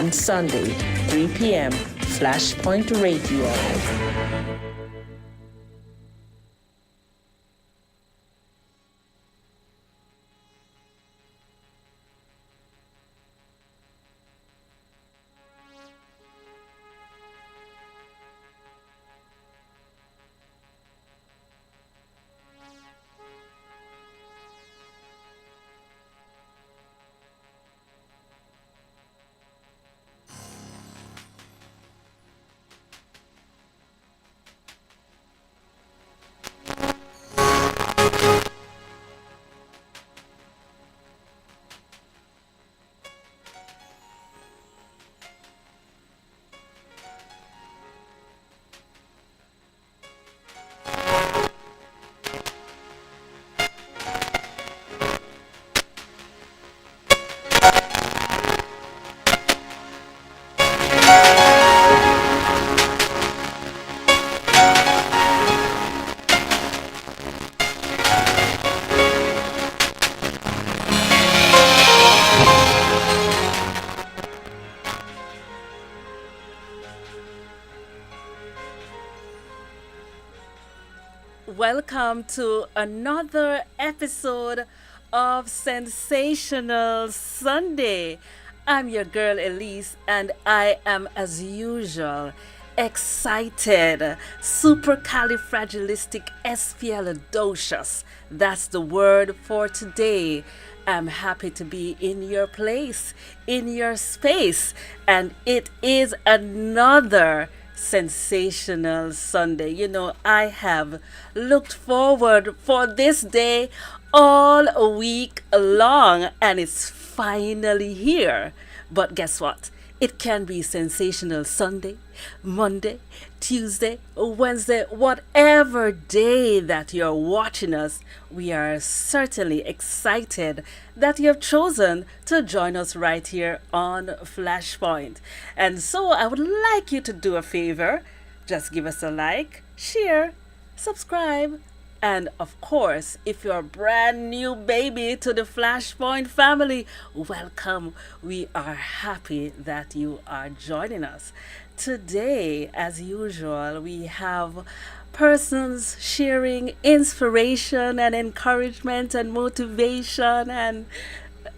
on Sunday, 3 p.m. Flashpoint Radio. Welcome to another episode of Sensational Sunday. I'm your girl Elise, and I am, as usual, excited. Supercalifragilisticexpialidocious. That's the word for today. I'm happy to be in your place, in your space, and it is another Sensational Sunday. You know, I have looked forward for this day all week long, and it's finally here. But guess what? It can be Sensational Sunday, Monday, Tuesday, Wednesday, whatever day that you're watching us. We are certainly excited that you have chosen to join us right here on Flashpoint. And so I would like you to do a favor. Just give us a like, share, subscribe, and of course, if you're a brand new baby to the Flashpoint family, welcome. We are happy that you are joining us. Today, as usual, we have persons sharing inspiration and encouragement and motivation and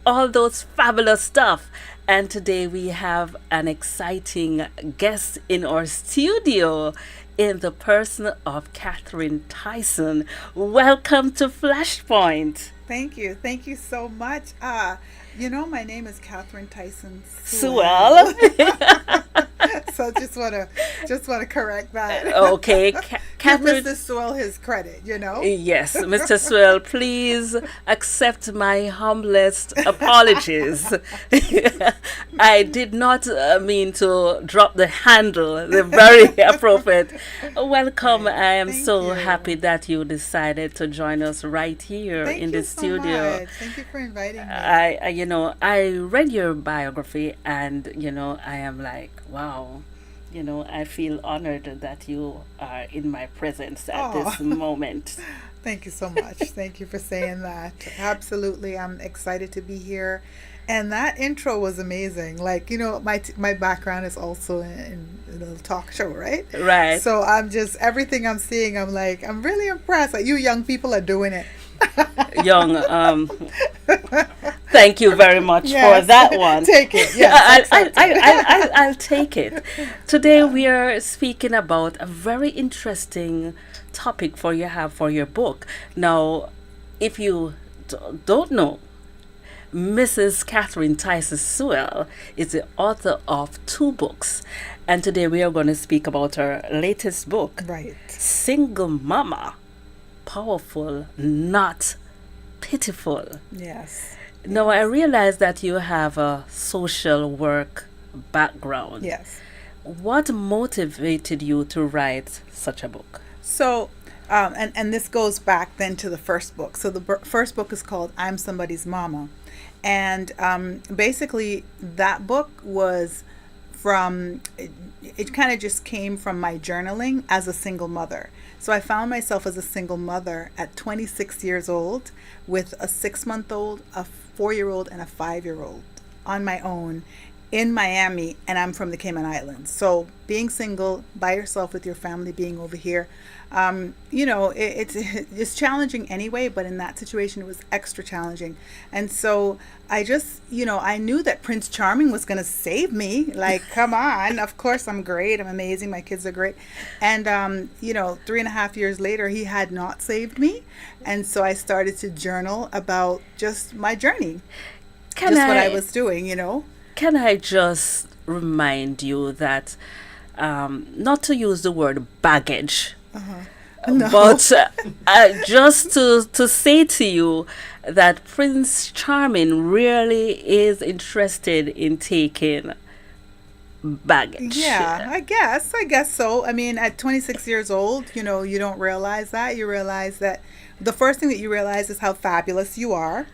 all those fabulous stuff. And today we have an exciting guest in our studio in the person of Catherine Tyson. Welcome to Flashpoint. Thank you. Thank you so much. My name is Catherine Tyson Sewell. So just wanna correct that. Okay, Give Catherine. Mr. Sewell his credit, Yes, Mr. Swell, please accept my humblest apologies. I did not mean to drop the handle, the very appropriate. Welcome. I am Thank so you. happy that you decided to join us right here Thank in you the so studio. much. Thank you for inviting me. I read your biography, and I am like, wow. I feel honored that you are in my presence at this moment. Thank you so much. Thank you for saying that. Absolutely. I'm excited to be here. And that intro was amazing. Like, my background is also in a little talk show, right? Right. So I'm just, everything I'm seeing, I'm like, I'm really impressed. Like, you young people are doing it. Young, thank you very much for that one. Take it. Yes, I'll take it. Today we are speaking about a very interesting topic for your book. Now, if you don't know, Mrs. Catherine Tyson Sewell is the author of 2 books, and today we are going to speak about her latest book, Right. Single Mama, Powerful, Not Pitiful. Yes. Now, I realize that you have a social work background. Yes. What motivated you to write such a book? So, and this goes back then to the first book. So the first book is called I'm Somebody's Mama. And basically that book was it kind of just came from my journaling as a single mother. So I found myself as a single mother at 26 years old with a 6-month-old, a 4-year-old, and a 5-year-old on my own. in Miami, and I'm from the Cayman Islands. So being single by yourself with your family, being over here, it's challenging anyway, but in that situation, it was extra challenging. And so I just, I knew that Prince Charming was going to save me. Like, come on. Of course, I'm great. I'm amazing. My kids are great. And, 3.5 years later, he had not saved me. And so I started to journal about just my journey, what I was doing. Can I just remind you that not to use the word baggage, No. but just to say to you that Prince Charming really is interested in taking baggage. Yeah, I guess so. I mean, at 26 years old, you don't realize that. You realize that the first thing that you realize is how fabulous you are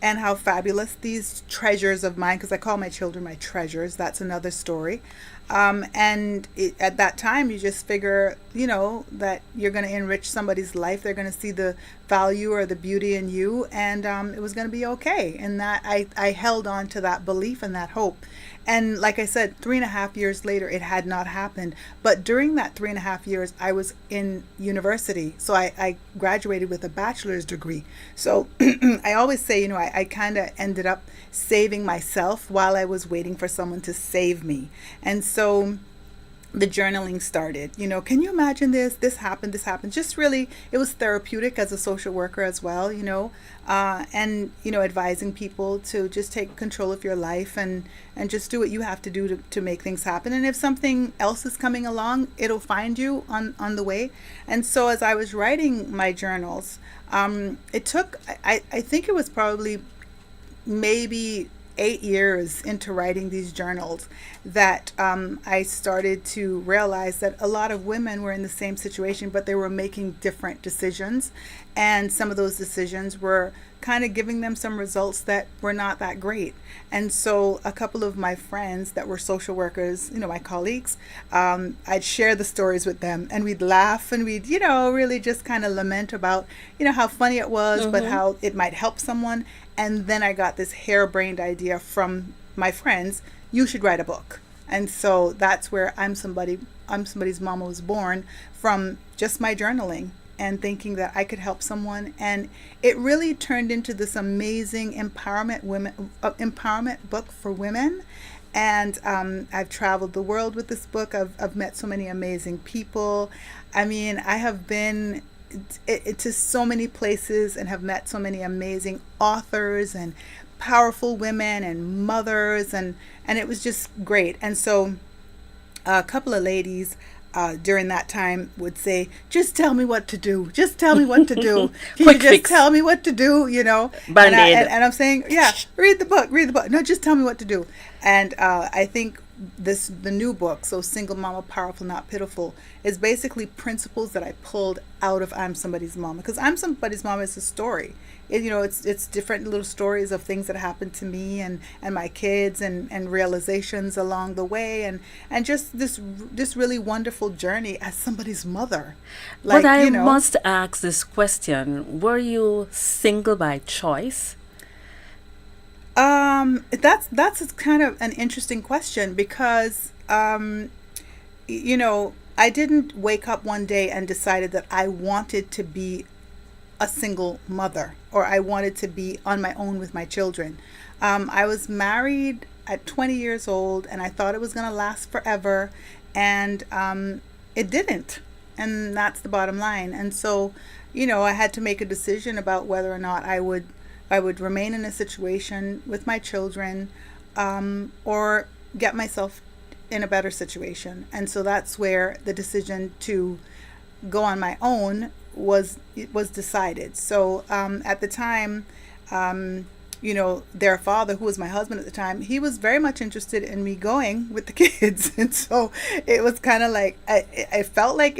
and how fabulous these treasures of mine, because I call my children my treasures. That's another story. At that time, you just figure, that you're going to enrich somebody's life. They're going to see the value or the beauty in you, and it was going to be okay. And that I held on to that belief and that hope. And like I said, 3.5 years later, it had not happened. But during that 3.5 years, I was in university. So I graduated with a bachelor's degree. So I always say, I kind of ended up saving myself while I was waiting for someone to save me. And so the journaling started. Can you imagine this happened, just really, it was therapeutic as a social worker as well, and advising people to just take control of your life and just do what you have to do to make things happen. And if something else is coming along, it'll find you on the way. And so as I was writing my journals, it took, I think it was probably maybe 8 years into writing these journals that I started to realize that a lot of women were in the same situation, but they were making different decisions. And some of those decisions were kind of giving them some results that were not that great. And so a couple of my friends that were social workers, my colleagues, I'd share the stories with them, and we'd laugh and we'd, really just kind of lament about, how funny it was, but how it might help someone. And then I got this harebrained idea from my friends, you should write a book. And so that's where I'm Somebody's Mama was born, from just my journaling and thinking that I could help someone. And it really turned into this amazing empowerment book for women. And I've traveled the world with this book. I've met so many amazing people. I mean, I have been to so many places and have met so many amazing authors and powerful women and mothers, and it was just great. And so a couple of ladies during that time would say, just tell me what to do. Just tell me what to do. Can you just tell me what to do, Band-Aid. And I'm saying, yeah, read the book. No, just tell me what to do. And I think the new book, so Single Mama, Powerful Not Pitiful, is basically principles that I pulled out of I'm Somebody's Mama, because I'm Somebody's Mama is a story. It's different little stories of things that happened to me and my kids and realizations along the way, and just this really wonderful journey as somebody's mother. But I must ask this question: were you single by choice? That's kind of an interesting question, because I didn't wake up one day and decided that I wanted to be a single mother, or I wanted to be on my own with my children. I was married at 20 years old, and I thought it was going to last forever, and it didn't. And that's the bottom line. And so, I had to make a decision about whether or not I would remain in a situation with my children, or get myself in a better situation. And so that's where the decision to go on my own was decided. So at the time, their father, who was my husband at the time, he was very much interested in me going with the kids. And so it was kind of like, I felt like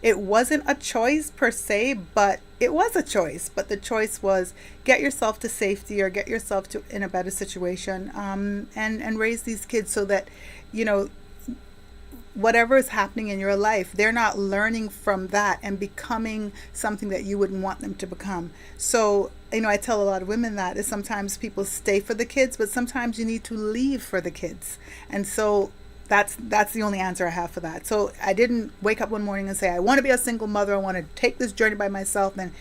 it wasn't a choice per se, but it was a choice. But the choice was get yourself to safety, or get yourself to in a better situation, and raise these kids so that, whatever is happening in your life, they're not learning from that and becoming something that you wouldn't want them to become. So I tell a lot of women that is sometimes people stay for the kids, but sometimes you need to leave for the kids. And so that's the only answer I have for that. So I didn't wake up one morning and say, I want to be a single mother. I want to take this journey by myself and,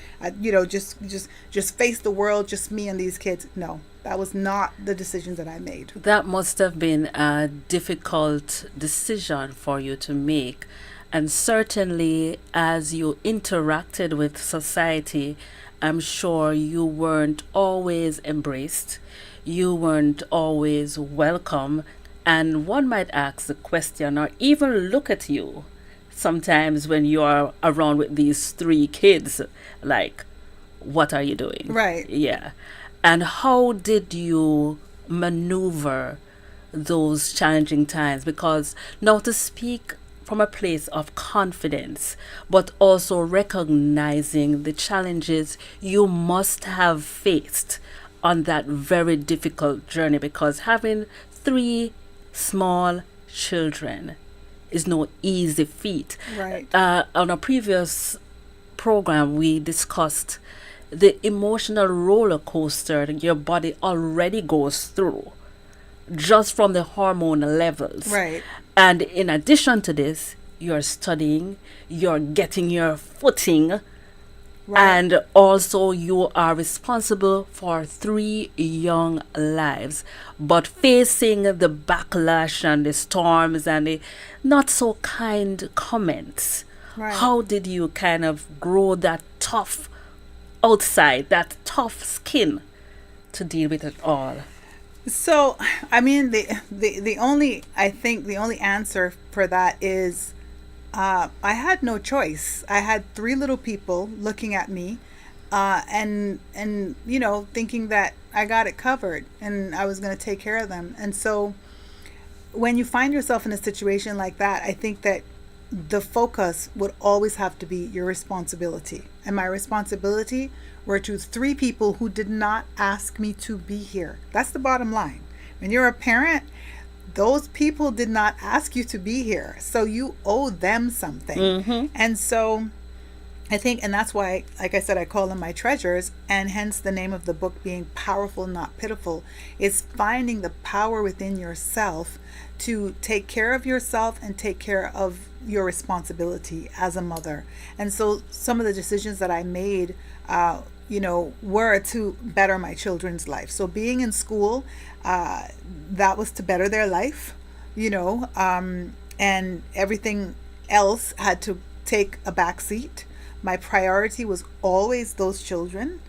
just face the world, just me and these kids. No, that was not the decisions that I made. That must have been a difficult decision for you to make. And certainly as you interacted with society, I'm sure you weren't always embraced. You weren't always welcome. And one might ask the question or even look at you sometimes when you are around with these 3 kids, like, what are you doing? Right. Yeah. And how did you maneuver those challenging times? Because now to speak from a place of confidence, but also recognizing the challenges you must have faced on that very difficult journey, because having 3 small children is no easy feat. Right. On a previous program, we discussed the emotional roller coaster that your body already goes through just from the hormone levels. Right. And in addition to this, you're studying, you're getting your footing, and also you are responsible for 3 young lives, but facing the backlash and the storms and the not so kind comments. Right. How did you kind of grow that tough outside, that tough skin to deal with it all? So, I mean, the only answer for that is I had no choice. I had 3 little people looking at me and thinking that I got it covered and I was going to take care of them. And so when you find yourself in a situation like that, I think that the focus would always have to be your responsibility. And my responsibility were to 3 people who did not ask me to be here. That's the bottom line. When you're a parent, those people did not ask you to be here. So you owe them something. Mm-hmm. And so I think, and that's why, like I said, I call them my treasures, and hence the name of the book being Powerful, Not Pitiful, is finding the power within yourself to take care of yourself and take care of your responsibility as a mother. And so some of the decisions that I made, were to better my children's life. So being in school, that was to better their life, and everything else had to take a back seat. My priority was always those children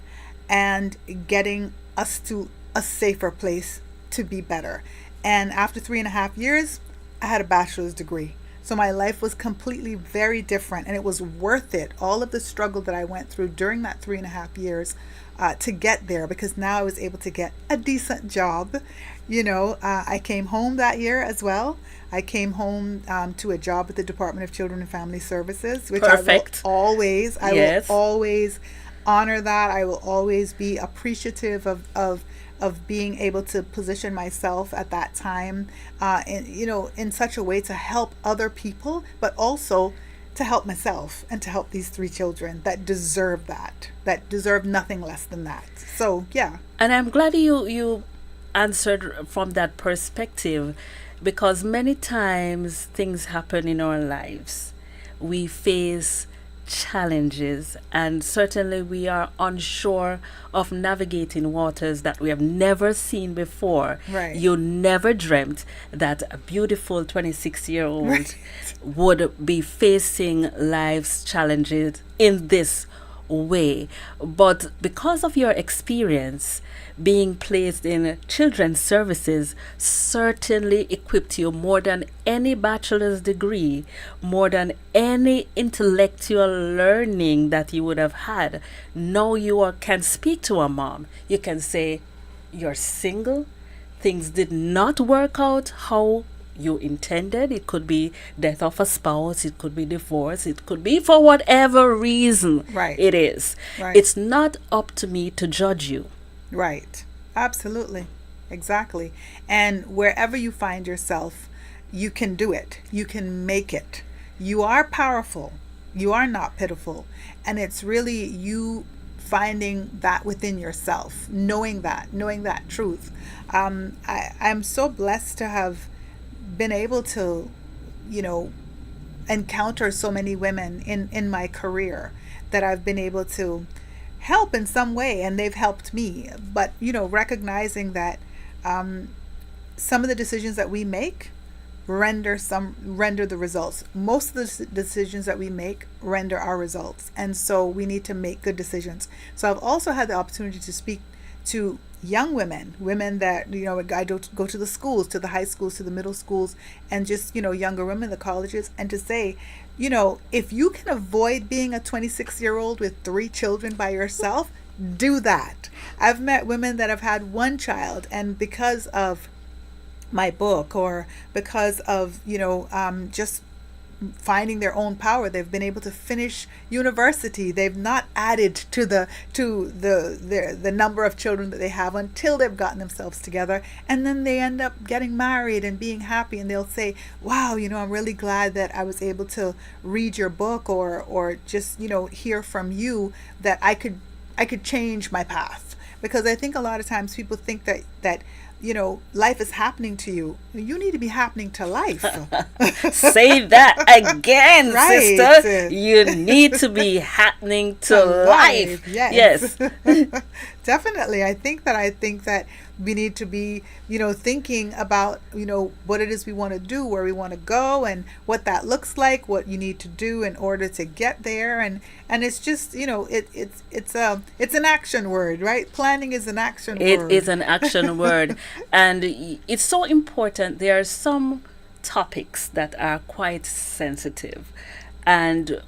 and getting us to a safer place to be better. And after 3.5 years, I had a bachelor's degree. So my life was completely very different, and it was worth it. All of the struggle that I went through during that 3.5 years to get there, because now I was able to get a decent job. I came home that year as well. I came home to a job at the Department of Children and Family Services, which Perfect. I will always honor that. I will always be appreciative of being able to position myself at that time, in such a way to help other people, but also to help myself and to help these 3 children that deserve nothing less than that. So, yeah. And I'm glad you answered from that perspective, because many times things happen in our lives. We face challenges, and certainly we are unsure of navigating waters that we have never seen before. Right. You never dreamt that a beautiful 26-year-old would be facing life's challenges in this way. But because of your experience, being placed in children's services certainly equipped you more than any bachelor's degree, more than any intellectual learning that you would have had. Now you can speak to a mom. You can say, you're single, things did not work out how you intended. It could be death of a spouse, it could be divorce, it could be for whatever reason it is. Right. It's not up to me to judge you. Right. Absolutely. Exactly. And wherever you find yourself, you can do it. You can make it. You are powerful. You are not pitiful. And it's really you finding that within yourself, knowing that truth. I'm so blessed to have been able to, encounter so many women in my career that I've been able to help in some way, and they've helped me. But recognizing that some of the decisions that we make render the results. Most of the decisions that we make render our results, and so we need to make good decisions. So I've also had the opportunity to speak to young women that I go to the schools, to the high schools, to the middle schools, and just younger women, the colleges, and to say, if you can avoid being a 26-year-old with 3 children by yourself, do that. I've met women that have had 1 child, and because of my book, or because of just finding their own power, they've been able to finish university. They've not added to the number of children that they have until they've gotten themselves together, and then they end up getting married and being happy, and they'll say, wow, I'm really glad that I was able to read your book, or just hear from you, that I could change my path. Because I think a lot of times people think that life is happening to you. You need to be happening to life. Say that again, Right. sister. You need to be happening to life. Yes. Definitely. I think that we need to be, thinking about, what it is we want to do, where we want to go, and what that looks like, what you need to do in order to get there. And it's just, it's an action word, right? Planning is an action word. It is an action word. And it's so important. There are some topics that are quite sensitive. And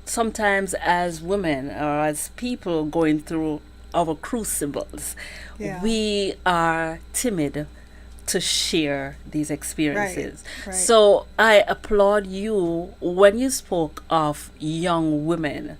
sometimes as women, or as people going through our crucibles, we are timid to share these experiences. Right. So I applaud you when you spoke of young women.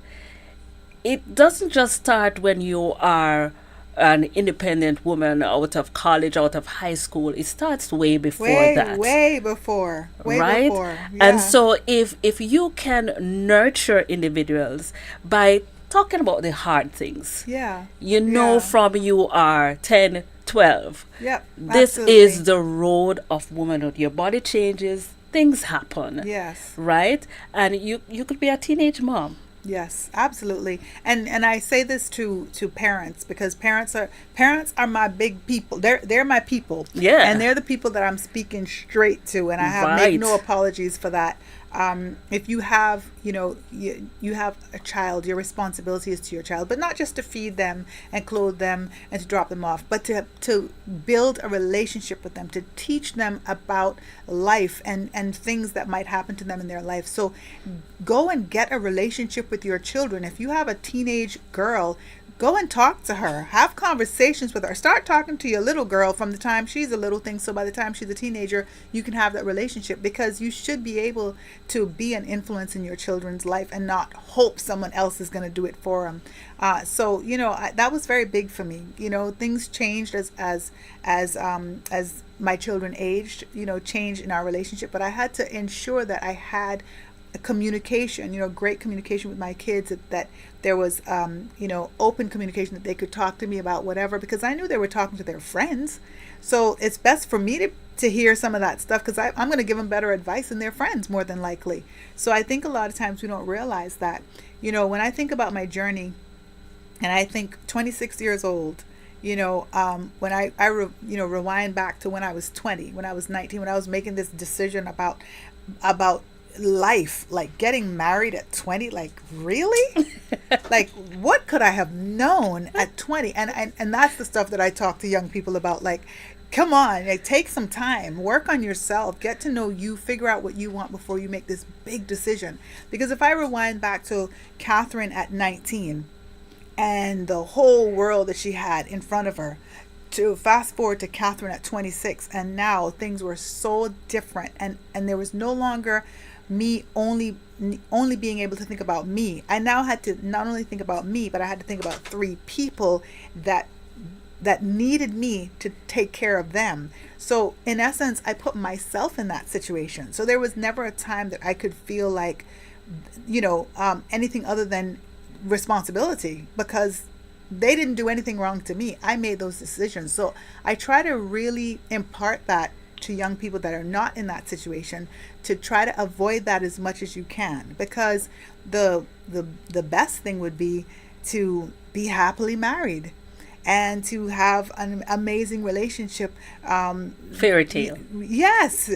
It doesn't just start when you are an independent woman out of college, out of high school. It starts way before that. Way before. Right? Yeah. And so if you can nurture individuals by talking about the hard things, from you are 10, 12. Yep. This Absolutely. is the road of womanhood. Your body changes, things happen. Yes. Right? And you could be a teenage mom. Yes, absolutely. And I say this to parents, because parents are my big people. They're my people. Yeah. And they're the people that I'm speaking straight to, and I have make no apologies for that. If you have, you have a child, your responsibility is to your child, but not just to feed them and clothe them and to drop them off, but to build a relationship with them, to teach them about life and things that might happen to them in their life. So go and get a relationship with your children. If you have a teenage girl, go and talk to her. Have conversations with her. Start talking to your little girl from the time she's a little thing, so by the time she's a teenager, you can have that relationship, because you should be able to be an influence in your children's life and not hope someone else is going to do it for them. So that was very big for me. Things changed as my children aged. Changed in our relationship, but I had to ensure that I had communication, great communication with my kids, that there was, open communication, that they could talk to me about whatever, because I knew they were talking to their friends. So it's best for me to hear some of that stuff, because I'm going to give them better advice than their friends, more than likely. So I think a lot of times we don't realize that. When I think about my journey, and I think 26 years old, when I rewind back to when I was 20, when I was 19, when I was making this decision about life, like getting married at 20, like really? Like, what could I have known at 20? And that's the stuff that I talk to young people about. Like, come on, like, take some time, work on yourself, get to know you, figure out what you want before you make this big decision. Because if I rewind back to Catherine at 19 and the whole world that she had in front of her, to fast forward to Catherine at 26, and now things were so different, and there was no longer me only being able to think about me. I now had to not only think about me, but I had to think about 3 people that needed me to take care of them. So in essence, I put myself in that situation. So there was never a time that I could feel like anything other than responsibility, because they didn't do anything wrong to me. I made those decisions. So I try to really impart that to young people that are not in that situation, to try to avoid that as much as you can, because the best thing would be to be happily married and to have an amazing relationship. Fairy tale. Yes,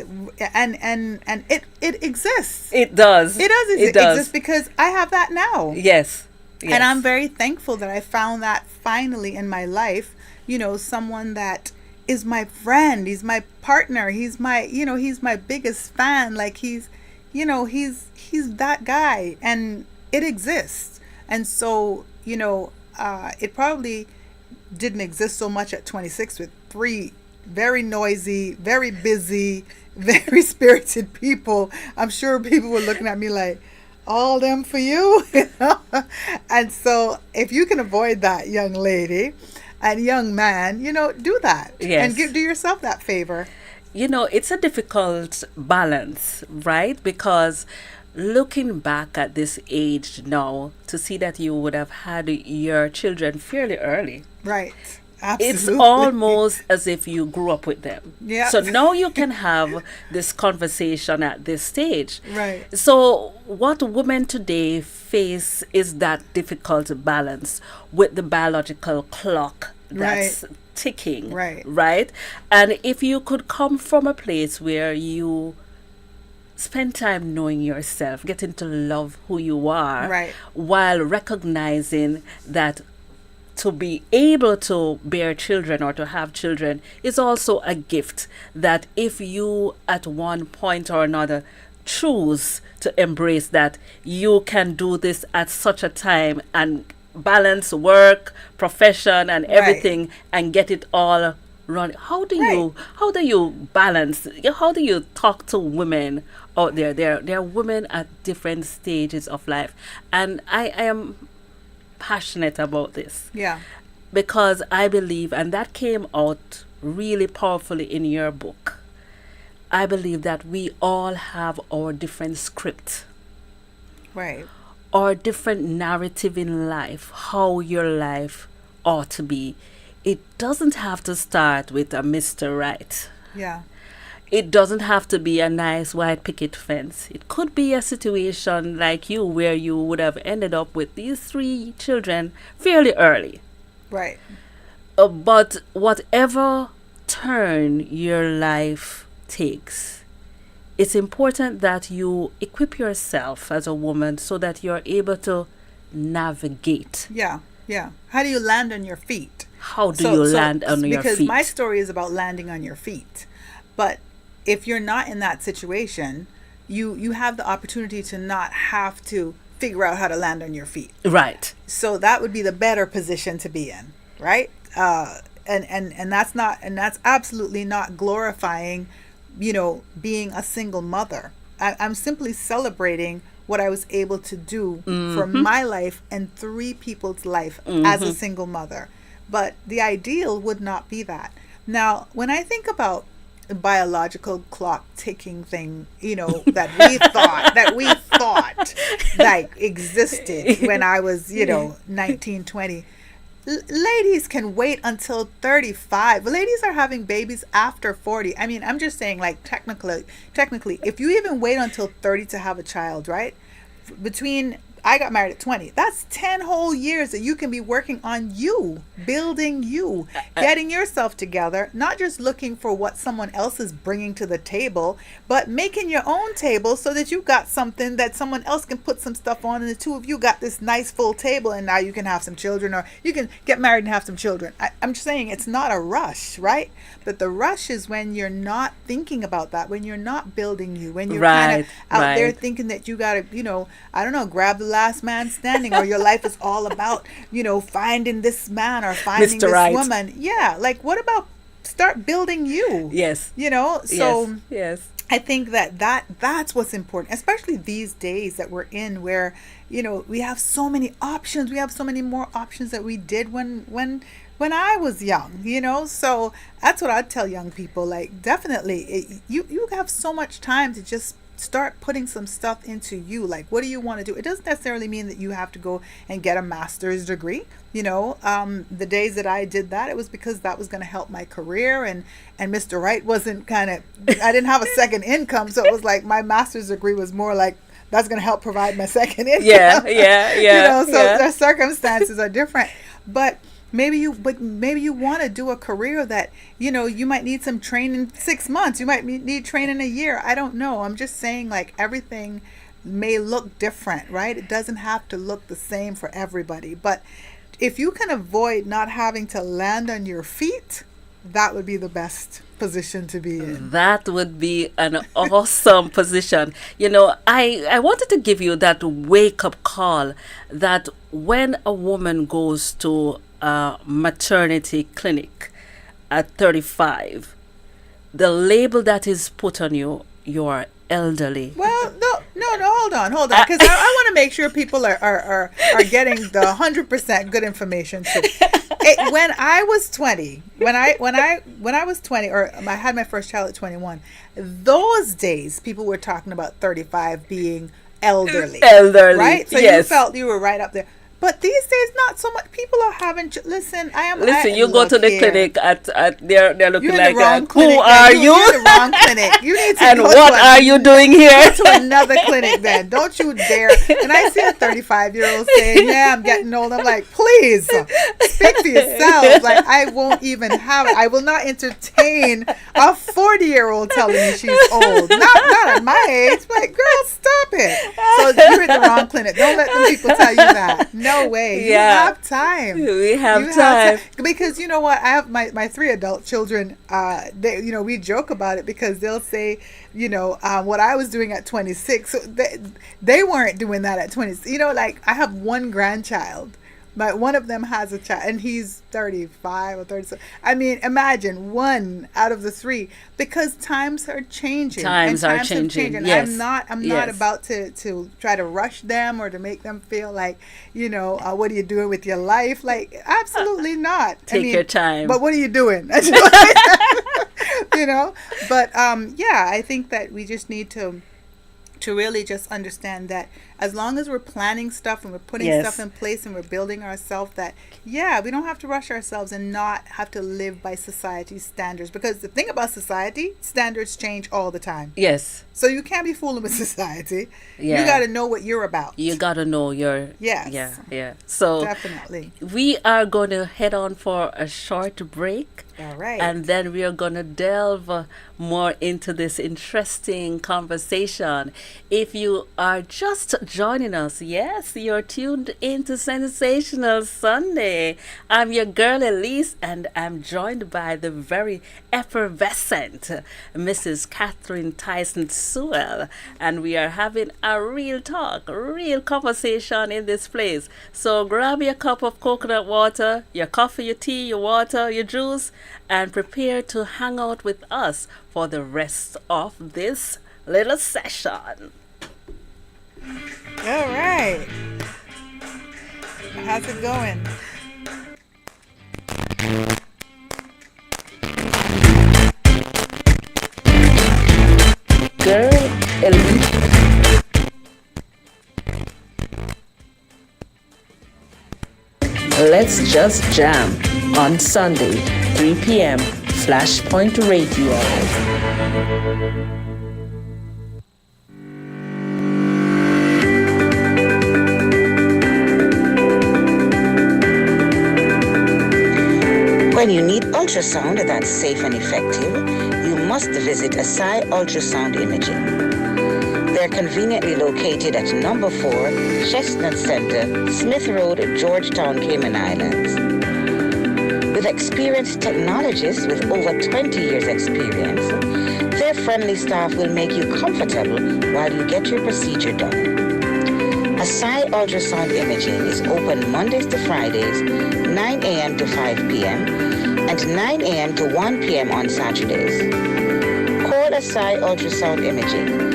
and it exists. It does. It does. It does. Exist because I have that now. Yes. Yes. And I'm very thankful that I found that finally in my life. Someone that is my friend. He's my partner. He's my, he's my biggest fan. Like he's that guy, and it exists. And so, it probably didn't exist so much at 26 with 3 very noisy, very busy, very spirited people. I'm sure people were looking at me like, all them for you. And so if you can avoid that, young lady and young man, do that. Yes. And do yourself that favor. It's a difficult balance, right? Because looking back at this age now, to see that you would have had your children fairly early. Right. Absolutely. It's almost as if you grew up with them. Yeah. So now you can have this conversation at this stage. Right. So what women today face is that difficult balance with the biological clock that's ticking. Right. Right? And if you could come from a place where you spend time knowing yourself, getting to love who you are, right, while recognizing that to be able to bear children or to have children is also a gift, that if you at one point or another choose to embrace that, you can do this at such a time and balance work, profession and everything and get it all running. How do you balance, how do you talk to women out there? There are women at different stages of life, and I am passionate about this. Yeah. Because I believe, and that came out really powerfully in your book, I believe that we all have our different script. Right. Our different narrative in life, how your life ought to be. It doesn't have to start with a Mr. Right. Yeah. It doesn't have to be a nice white picket fence. It could be a situation like you, where you would have ended up with these 3 children fairly early. Right. But whatever turn your life takes, it's important that you equip yourself as a woman so that you're able to navigate. Yeah. Yeah. How do you land on your feet? How do you land on your feet? Because my story is about landing on your feet. But if you're not in that situation, you have the opportunity to not have to figure out how to land on your feet. Right. So that would be the better position to be in, right? And that's absolutely not glorifying, being a single mother. I'm simply celebrating what I was able to do for my life and 3 people's life as a single mother. But the ideal would not be that. Now, when I think about biological clock ticking thing, that we thought like existed when I was 19, 20. Ladies can wait until 35. Ladies are having babies after 40. I mean, I'm just saying, like, technically if you even wait until 30 to have a child, right, I got married at 20. That's 10 whole years that you can be working on you, building you, getting yourself together, not just looking for what someone else is bringing to the table, but making your own table so that you got something that someone else can put some stuff on, and the 2 of you got this nice full table, and now you can have some children, or you can get married and have some children. I'm just saying, it's not a rush, right? But the rush is when you're not thinking about that, when you're not building you, when you're kind of out there thinking that you got to, grab the last man standing, or your life is all about, finding this man or finding Mr. Right. woman. Yeah. Like, what about start building you? Yes. So yes. I think that's what's important, especially these days that we're in, where, we have so many options. We have so many more options that we did when I was young, so that's what I'd tell young people. Like, definitely, you have so much time to just start putting some stuff into you. Like, what do you want to do? It doesn't necessarily mean that you have to go and get a master's degree. The days that I did that, it was because that was going to help my career, and Mr. Right wasn't I didn't have a second income, so it was like my master's degree was more like that's going to help provide my second income. Yeah. So the circumstances are different, but maybe you want to do a career that you might need some training 6 months, you might need training a year. I don't know. I'm just saying, like, everything may look different, right? It doesn't have to look the same for everybody, but if you can avoid not having to land on your feet, that would be the best position to be in. That would be an awesome position. I wanted to give you that wake up call that when a woman goes to a maternity clinic at 35, the label that is put on you, you're elderly. Well, no, hold on, because I want to make sure people are getting the 100% good information too. When I was 20, when I was 20, or I had my first child at 21, those days people were talking about 35 being elderly, right? So yes. You felt you were right up there. But these days, not so much. People are having. Listen, you go to the clinic at they're looking like that. Who are you? You're in the wrong clinic. You need to. And what are you doing here? Go to another clinic then. Don't you dare. And I see a 35-year-old saying, "Yeah, I'm getting old." I'm like, please speak for yourself. Like, I won't even have it. I will not entertain a 40-year-old telling me she's old. Not at my age. Like, girl, stop it. So you're in the wrong clinic. Don't let them people tell you that. No way. You have time. We have time. Because you know what? I have my 3 adult children. We joke about it because they'll say, what I was doing at 26. So they weren't doing that at 20. Like, I have one grandchild. But one of them has a child, and he's 35 or 30. I mean, imagine one out of the 3, because times are changing. Times are changing. Yes. I'm not about to try to rush them or to make them feel like, what are you doing with your life? Like, absolutely not. Take your time. But what are you doing? But I think that we just need to really just understand that as long as we're planning stuff and we're putting stuff in place and we're building ourselves, that we don't have to rush ourselves and not have to live by society's standards, because the thing about society, standards change all the time. Yes. So you can't be fooling with society. Yeah. You got to know what you're about. You got to know your... Yes. Yeah. So definitely. We are going to head on for a short break. All right. And then we are going to delve more into this interesting conversation. If you are just joining us, yes, you're tuned into Sensational Sunday. I'm your girl Elise, and I'm joined by the very effervescent Mrs. Catherine Tyson Sewell, and we are having a real talk, a real conversation in this place. So grab your cup of coconut water, your coffee, your tea, your water, your juice, and prepare to hang out with us for the rest of this little session. All right. How's it going? Girl, Elise. Let's just jam on Sunday, 3 p.m. Flashpoint Radio. When you need ultrasound that's safe and effective, you must visit Asai Ultrasound Imaging. They're conveniently located at number 4 Chestnut Center, Smith Road, Georgetown, Cayman Islands. With experienced technologists with over 20 years experience, their friendly staff will make you comfortable while you get your procedure done. Asai Ultrasound Imaging is open Mondays to Fridays, 9 a.m. to 5 p.m. and 9 a.m. to 1 p.m. on Saturdays. Call Asai Ultrasound Imaging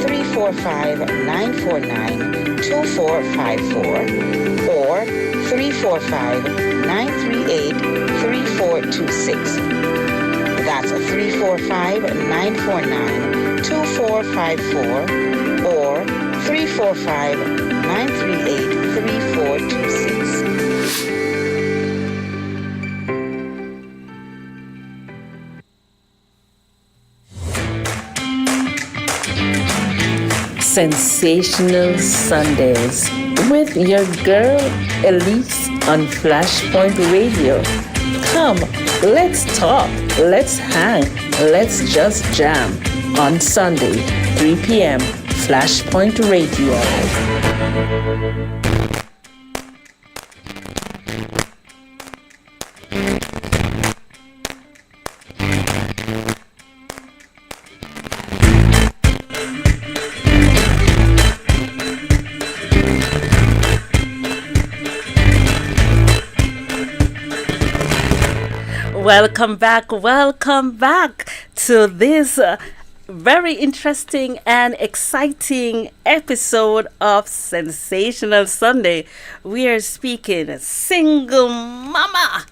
345-949-2454 or 345-938-3426. That's 345-949-2454 2454 or 345-938-3426. Sensational Sundays with your girl Elise on Flashpoint Radio. Come, let's talk, let's hang, let's just jam on Sunday, 3 p.m. Flashpoint Radio. Welcome back to this very interesting and exciting episode of Sensational Sunday. We are speaking single mama,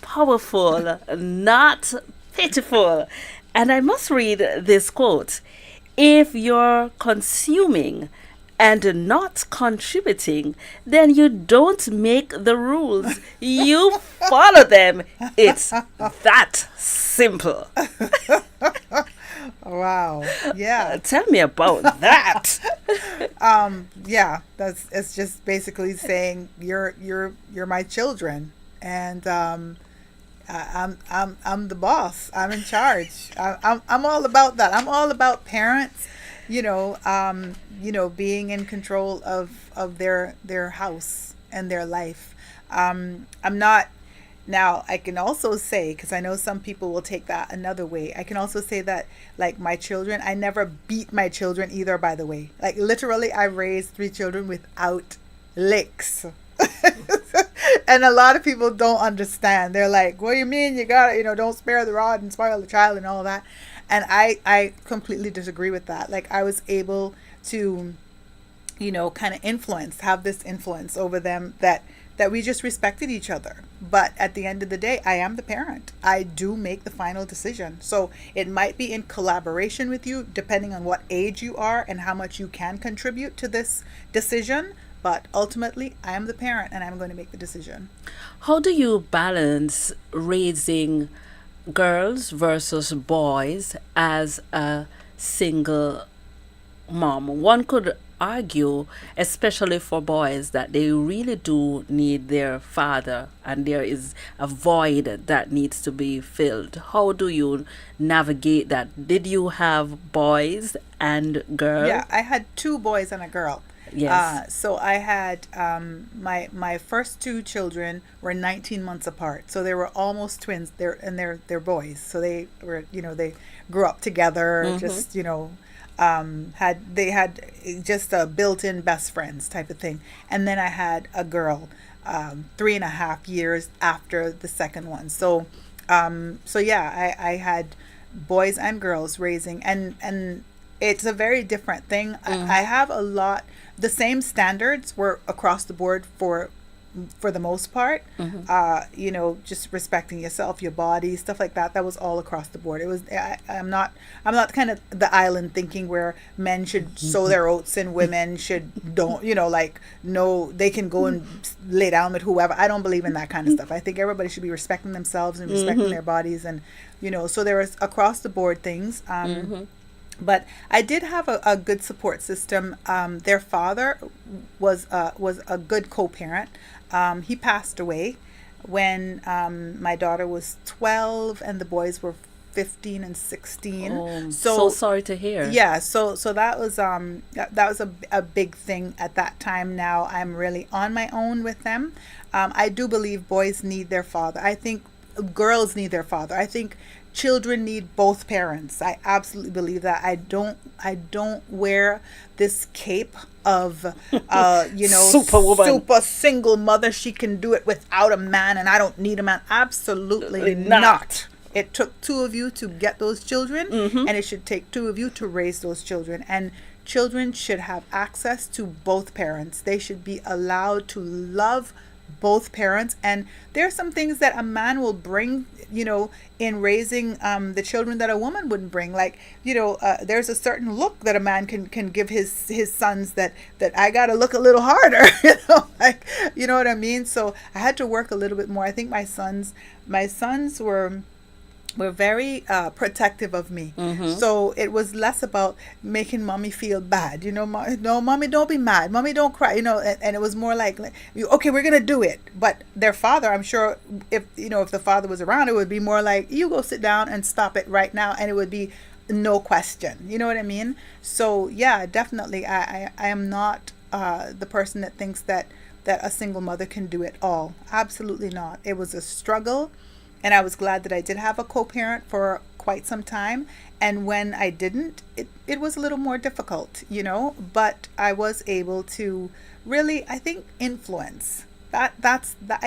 powerful, not pitiful. And I must read this quote. If you're consuming and not contributing, then you don't make the rules. You follow them. It's that simple. Wow. Yeah. Tell me about that. Yeah. It's just basically saying you're my children, and I'm the boss. I'm in charge. I'm all about that. I'm all about parents. Being in control of their house and their life. I'm not. Now, I can also say, because I know some people will take that another way, I can also say that, like, my children, I never beat my children either, by the way. Like, literally, I raised 3 children without licks. And a lot of people don't understand. They're like, what do you mean you gotta, don't spare the rod and spoil the child and all that. And I completely disagree with that. Like, I was able to, kind of have this influence over them that we just respected each other. But at the end of the day, I am the parent. I do make the final decision. So it might be in collaboration with you, depending on what age you are and how much you can contribute to this decision. But ultimately, I am the parent and I'm going to make the decision. How do you balance raising girls versus boys as a single mom? One could argue, especially for boys, that they really do need their father and there is a void that needs to be filled. How do you navigate that? Did you have boys and girls? Yeah, I had 2 boys and a girl. Yes. So I had my first 2 children were 19 months apart, so they were almost twins. They're boys, so they were they grew up together. Mm-hmm. Just had just a built-in best friends type of thing. And then I had a girl 3.5 years after the second one. So yeah, I had boys and girls raising, and it's a very different thing. I have the same standards were across the board for the most part. Mm-hmm. Just respecting yourself, your body, stuff like that. That was all across the board. It was. I'm not kind of the island thinking where men should sow their oats and women don't. No, they can go and lay down with whoever. I don't believe in that kind of stuff. I think everybody should be respecting themselves and respecting their bodies, and so there was across the board things. But I did have a good support system. Their father was a good co-parent. He passed away when my daughter was 12 and the boys were 15 and 16. Oh, so sorry to hear. Yeah, so that was a big thing at that time. Now I'm really on my own with them. I do believe boys need their father. I think girls need their father. I think children need both parents. I absolutely believe that. I don't wear this cape of Superwoman. super single mother. She can do it without a man and I don't need a man. Absolutely not. It took 2 of you to get those children, and it should take 2 of you to raise those children. And children should have access to both parents. They should be allowed to love both parents. And there are some things that a man will bring, in raising the children that a woman wouldn't bring. Like, there's a certain look that a man can give his sons that I got to look a little harder, like, you know what I mean? So I had to work a little bit more. I think my sons were very protective of me. So it was less about making mommy feel bad. No, mommy, don't be mad. Mommy, don't cry. And it was more like, okay, we're going to do it. But their father, I'm sure if the father was around, it would be more like, you go sit down and stop it right now. And it would be no question. You know what I mean? So yeah, definitely. I am not the person that thinks that a single mother can do it all. Absolutely not. It was a struggle. And I was glad that I did have a co-parent for quite some time. And when I didn't, it was a little more difficult, but I was able to really, I think, influence. I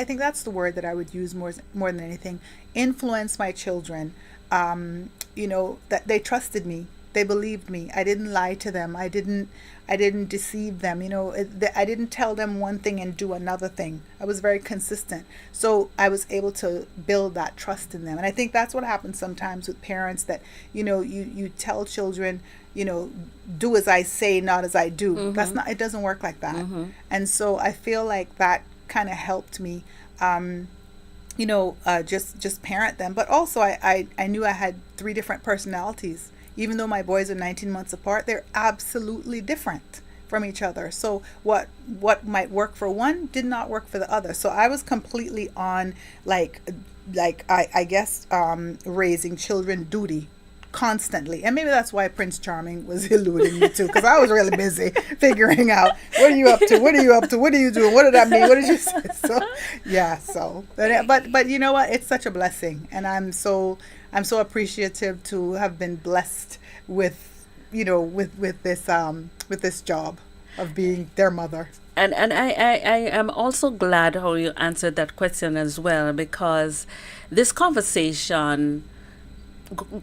think that's the word that I would use more than anything. Influence my children, that they trusted me. They believed me. I didn't lie to them. I didn't deceive them. I didn't tell them one thing and do another thing. I was very consistent. So I was able to build that trust in them. And I think that's what happens sometimes with parents, that, you tell children, do as I say, not as I do. That's not, it doesn't work like that. And so I feel like that kind of helped me, just parent them. But also I knew I had 3 different personalities. Even though my boys are 19 months apart, they're absolutely different from each other. So what might work for one did not work for the other. So I was completely on I guess raising children duty constantly. And maybe that's why Prince Charming was eluding me too, because I was really busy figuring out, what are you up to? What are you up to? What are you doing? What did that mean? What did you say? So yeah, but you know what? It's such a blessing, and I'm so appreciative to have been blessed with this job of being their mother. And I am also glad how you answered that question as well, because this conversation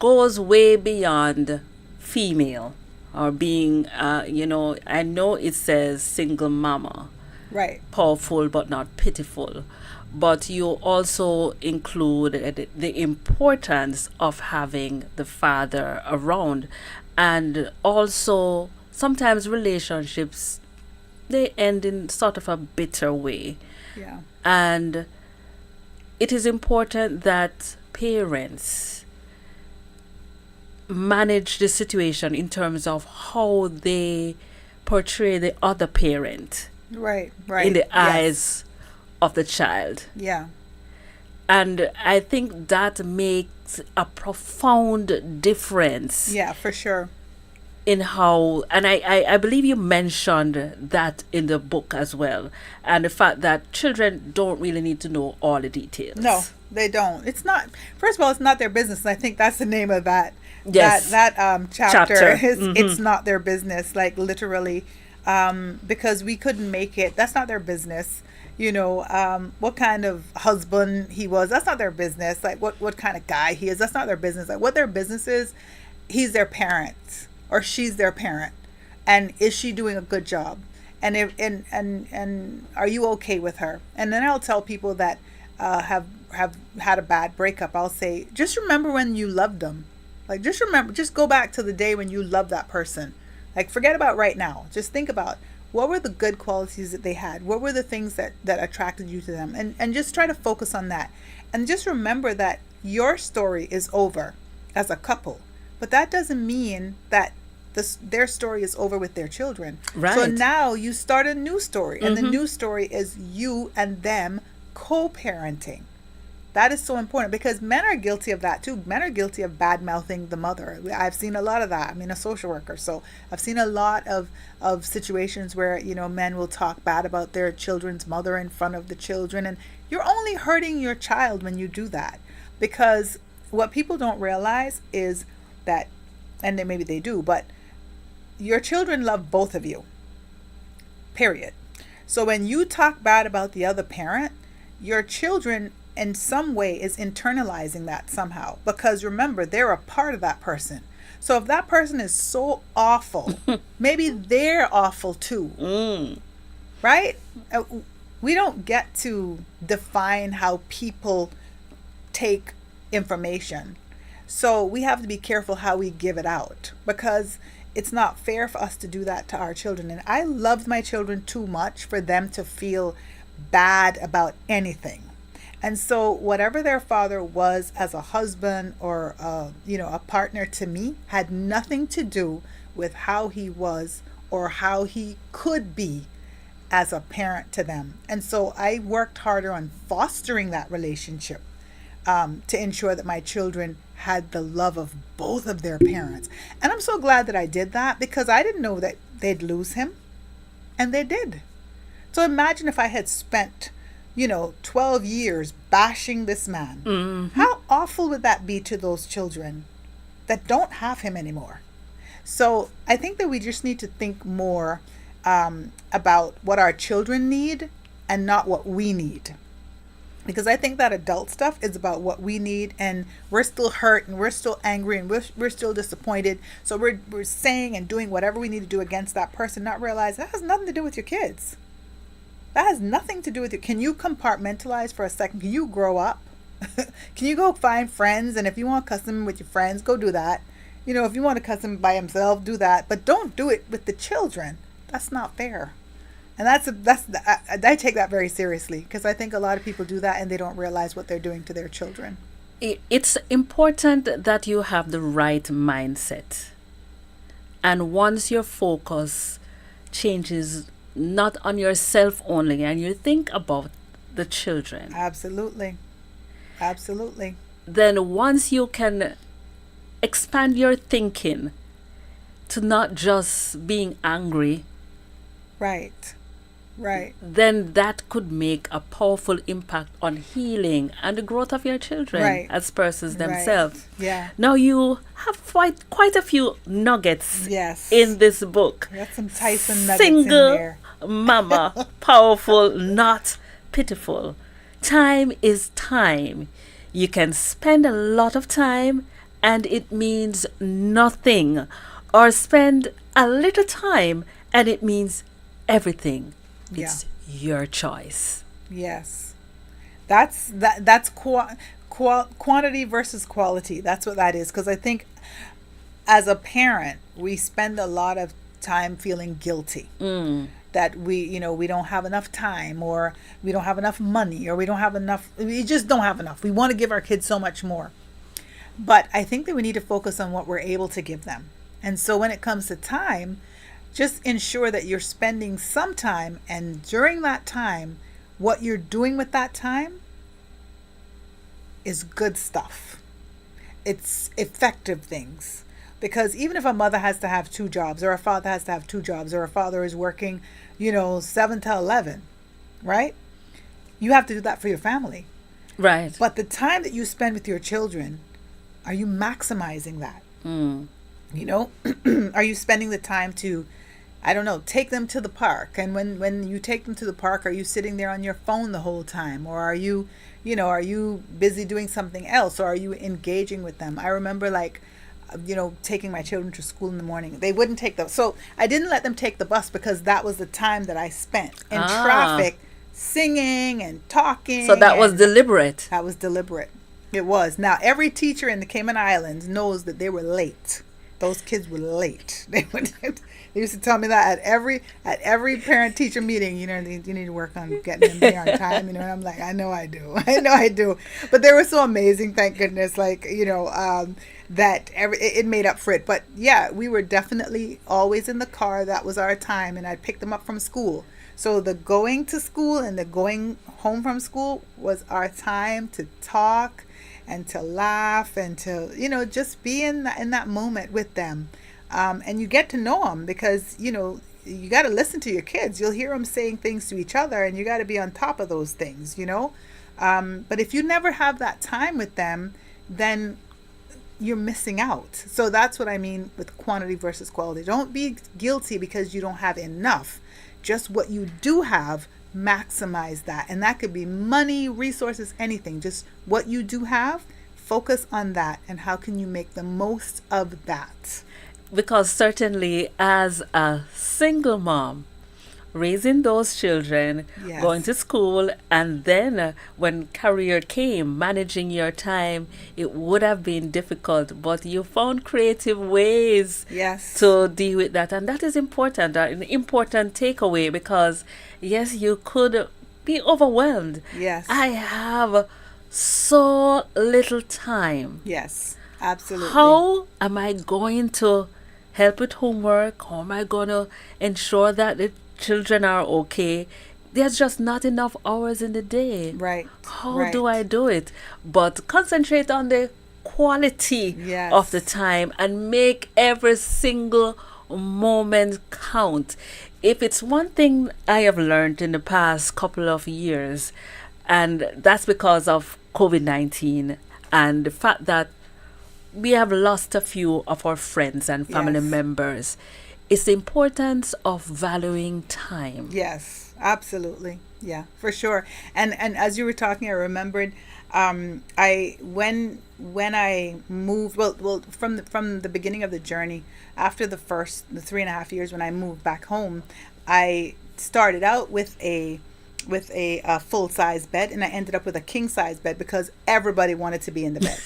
goes way beyond female or being, I know it says single mama, right? Powerful but not pitiful. But you also include the importance of having the father around. And also, sometimes relationships, they end in sort of a bitter way. Yeah. And it is important that parents manage the situation in terms of how they portray the other parent. Right. In the eyes of the child. Yeah. And I think that makes a profound difference. Yeah, for sure. In how, and I believe you mentioned that in the book as well, and the fact that children don't really need to know all the details. No, they don't. It's not, first of all, it's not their business. I think that's the name of that. Yes. That chapter. It's not their business, like literally, because we couldn't make it. That's not their business. What kind of husband he was, that's not their business. Like what kind of guy he is, that's not their business. Like what their business is, he's their parent or she's their parent, and is she doing a good job, and and are you okay with her? And then I'll tell people that have had a bad breakup, I'll say, just remember when you loved them. Like just go back to the day when you loved that person. Like forget about right now. Just think about, what were the good qualities that they had? What were the things that attracted you to them? And just try to focus on that. And just remember that your story is over as a couple. But that doesn't mean that their story is over with their children. Right. So now you start a new story. And the new story is you and them co-parenting. That is so important, because men are guilty of that too. Men are guilty of bad-mouthing the mother. I've seen a lot of that. I'm a social worker, so I've seen a lot of situations where, men will talk bad about their children's mother in front of the children. And you're only hurting your child when you do that. Because what people don't realize is that, and then maybe they do, but your children love both of you. Period. So when you talk bad about the other parent, your children in some way is internalizing that somehow, because remember, they're a part of that person. So if that person is so awful, maybe they're awful too. Right? We don't get to define how people take information. So we have to be careful how we give it out, because it's not fair for us to do that to our children. And I loved my children too much for them to feel bad about anything. And so whatever their father was as a husband or a partner to me had nothing to do with how he was or how he could be as a parent to them. And so I worked harder on fostering that relationship to ensure that my children had the love of both of their parents. And I'm so glad that I did that, because I didn't know that they'd lose him, and they did. So imagine if I had spent 12 years bashing this man. Mm-hmm. How awful would that be to those children that don't have him anymore? So I think that we just need to think more about what our children need and not what we need. Because I think that adult stuff is about what we need, and we're still hurt and we're still angry and we're still disappointed. So we're saying and doing whatever we need to do against that person, not realize that has nothing to do with your kids. That has nothing to do with you. Can you compartmentalize for a second? Can you grow up? Can you go find friends? And if you want to cuss them with your friends, go do that. If you want to cuss them by himself, do that. But don't do it with the children. That's not fair. And I take that very seriously, because I think a lot of people do that and they don't realize what they're doing to their children. It's important that you have the right mindset. And once your focus changes not on yourself only, and you think about the children. Absolutely. Absolutely. Then once you can expand your thinking to not just being angry. Right. Right. Then that could make a powerful impact on healing and the growth of your children as persons themselves. Right. Yeah. Now you have quite a few nuggets in this book. Got some Tyson nuggets Single in there. Mama, powerful, not pitiful. Time is time. You can spend a lot of time and it means nothing, or spend a little time and it means everything. It's your choice. Yes. That's quantity versus quality. That's what that is. Because I think as a parent, we spend a lot of time feeling guilty. That we don't have enough time, or we don't have enough money, or we just don't have enough. We want to give our kids so much more. But I think that we need to focus on what we're able to give them. And so when it comes to time, just ensure that you're spending some time, and during that time, what you're doing with that time is good stuff. It's effective things. Because even if a mother has to have 2 jobs, or a father has to have 2 jobs, or a father is working, 7 to 11, right? You have to do that for your family. Right. But the time that you spend with your children, are you maximizing that? Are you spending the time to, take them to the park? And when you take them to the park, are you sitting there on your phone the whole time? Or are you busy doing something else? Or are you engaging with them? I remember taking my children to school in the morning. They wouldn't take them. So I didn't let them take the bus, because that was the time that I spent in traffic singing and talking. So that was deliberate. That was deliberate. It was. Now, every teacher in the Cayman Islands knows that they were late. Those kids were late. They used to tell me that at every parent teacher meeting, you need to work on getting them here on time, and I'm like, I know I do. But they were so amazing, thank goodness, that it made up for it. But yeah, we were definitely always in the car. That was our time, and I'd pick them up from school. So the going to school and the going home from school was our time to talk and to laugh and to, just be in that moment with them. And you get to know them, because, you got to listen to your kids. You'll hear them saying things to each other, and you got to be on top of those things, But if you never have that time with them, then you're missing out. So that's what I mean with quantity versus quality. Don't be guilty because you don't have enough. Just what you do have, maximize that. And that could be money, resources, anything. Just what you do have, focus on that. And how can you make the most of that? Because certainly as a single mom, raising those children, Yes. going to school, and then when career came, managing your time, it would have been difficult, but you found creative ways Yes. to deal with that. And that is important, an important takeaway, because yes, you could be overwhelmed. Yes. I have so little time. Yes. Absolutely. How am I going to help with homework? How am I going to ensure that the children are okay? There's just not enough hours in the day. Right. How do I do it? But concentrate on the quality Yes. of the time and make every single moment count. If it's one thing I have learned in the past couple of years, and that's because of COVID-19 and the fact that we have lost a few of our friends and family Yes. members, it's the importance of valuing time. Yes, absolutely. Yeah, for sure. And as you were talking, I remembered I when I moved, well from the beginning of the journey, after the 3.5 years when I moved back home, I started out with a full size bed, and I ended up with a king size bed because everybody wanted to be in the bed.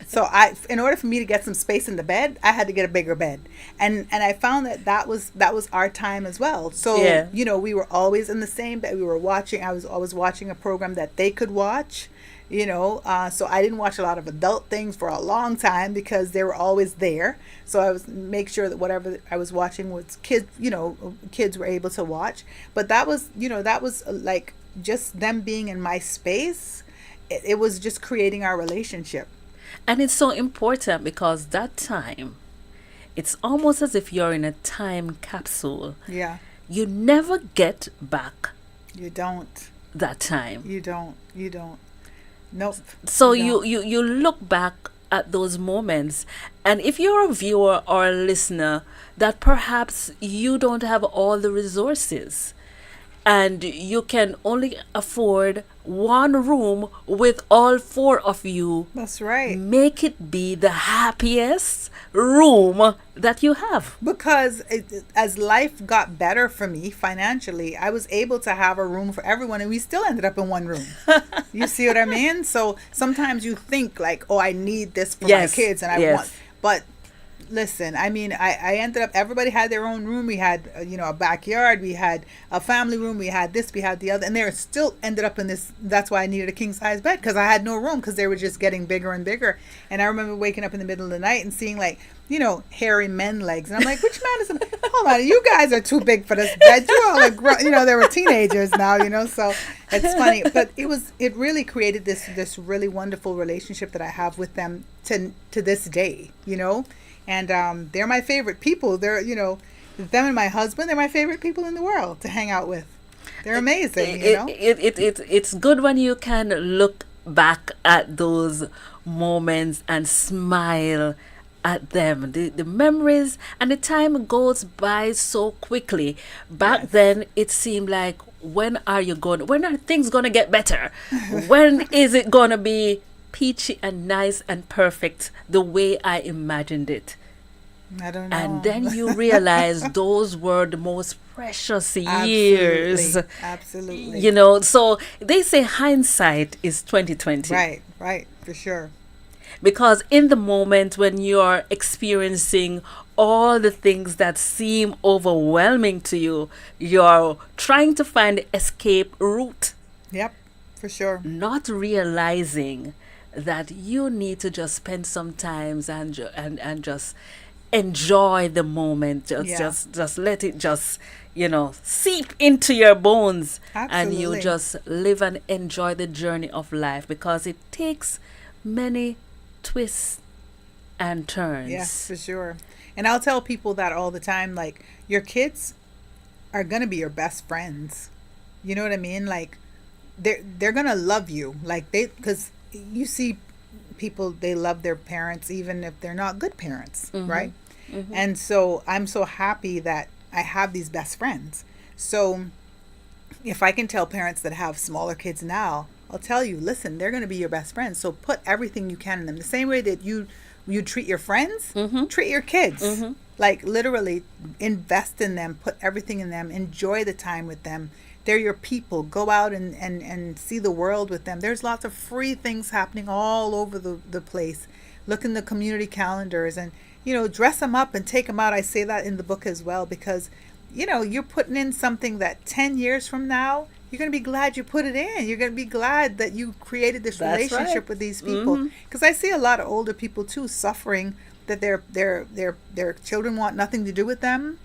So in order for me to get some space in the bed, I had to get a bigger bed, and I found that was our time as well. So Yeah. we were always in the same bed. We were watching. I was always watching a program that they could watch. So I didn't watch a lot of adult things for a long time because they were always there. So I was make sure that whatever I was watching was kids were able to watch. But that was like just them being in my space. It was just creating our relationship. And it's so important because that time, it's almost as if you're in a time capsule. Yeah, You never get back you don't. that time. You don't. Nope. So don't. you look back at those moments, and if you're a viewer or a listener that perhaps you don't have all the resources and you can only afford one room with all four of you, That's right. make it be the happiest room that you have. Because as life got better for me financially, I was able to have a room for everyone, and we still ended up in one room. You see what I mean? So sometimes you think like, oh, I need this for Yes, my kids, and I yes. want, but listen, I mean, I ended up, everybody had their own room. We had, a backyard. We had a family room. We had this, we had the other. And they still ended up in this. That's why I needed a king size bed, because I had no room, because they were just getting bigger and bigger. And I remember waking up in the middle of the night and seeing like, hairy men legs. And I'm like, which man is, hold on, you guys are too big for this bed. You all are, they were teenagers now, so it's funny. But it really created this really wonderful relationship that I have with them to this day, And they're my favorite people. They're, them and my husband, they're my favorite people in the world to hang out with. They're amazing, It's good when you can look back at those moments and smile at them. The memories and the time goes by so quickly. Back Yes. then, it seemed like, when are things going to get better? When is it going to be peachy and nice and perfect the way I imagined it? I don't know. And then you realize those were the most precious years. Absolutely. So they say hindsight is 2020. Right, for sure. Because in the moment when you're experiencing all the things that seem overwhelming to you, you're trying to find the escape route, Yep, for sure. not realizing that you need to just spend some time and just enjoy the moment. Just let it just seep into your bones. And you Absolutely. just live and enjoy the journey of life, because it takes many twists and turns. Yes, for sure. And I'll tell people that all the time, like, your kids are going to be your best friends. You know what I mean? Like, they're going to love you. Like, because you see people, they love their parents even if they're not good parents, right? Mm-hmm. And so I'm so happy that I have these best friends. So if I can tell parents that have smaller kids now, I'll tell you, listen, they're going to be your best friends. So put everything you can in them. The same way that you treat your friends, treat your kids. Like literally invest in them, put everything in them, enjoy the time with them. They're your people. Go out and see the world with them. There's lots of free things happening all over the place. Look in the community calendars and, dress them up and take them out. I say that in the book as well because, you're putting in something that 10 years from now, you're going to be glad you put it in. You're going to be glad that you created this That's relationship right. with these people. Because I see a lot of older people too suffering that their children want nothing to do with them.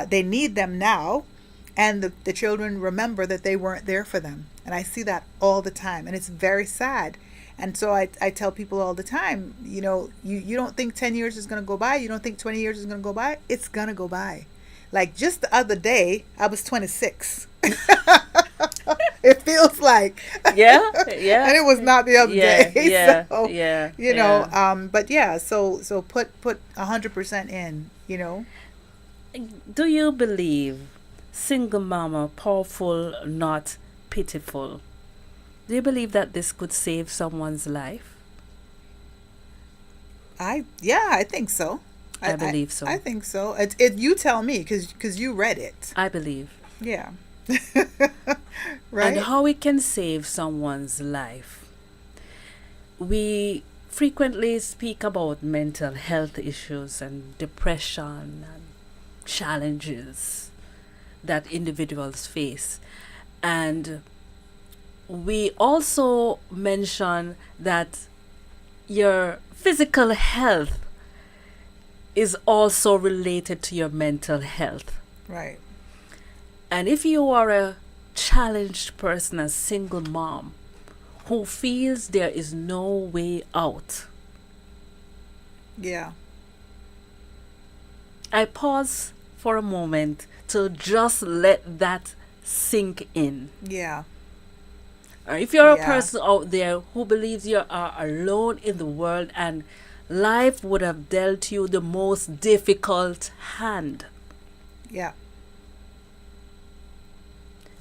They need them now. And the children remember that they weren't there for them. And I see that all the time. And it's very sad. And so I tell people all the time, you don't think 10 years is going to go by. You don't think 20 years is going to go by. It's going to go by. Like just the other day, I was 26. It feels like. Yeah. And it was not the other day. Yeah. But yeah, so put 100% in, Do you believe single mama, powerful, not pitiful? Do you believe that this could save someone's life? I think so. I believe so. I think so. You tell me because you read it. I believe. Yeah. Right. And how it can save someone's life. We frequently speak about mental health issues and depression and challenges that individuals face. And we also mention that your physical health is also related to your mental health. Right. And if you are a challenged person, a single mom, who feels there is no way out, Yeah. I pause for a moment to just let that sink in. Yeah. Or if you're a Yeah. person out there who believes you are alone in the world and life would have dealt you the most difficult hand, Yeah.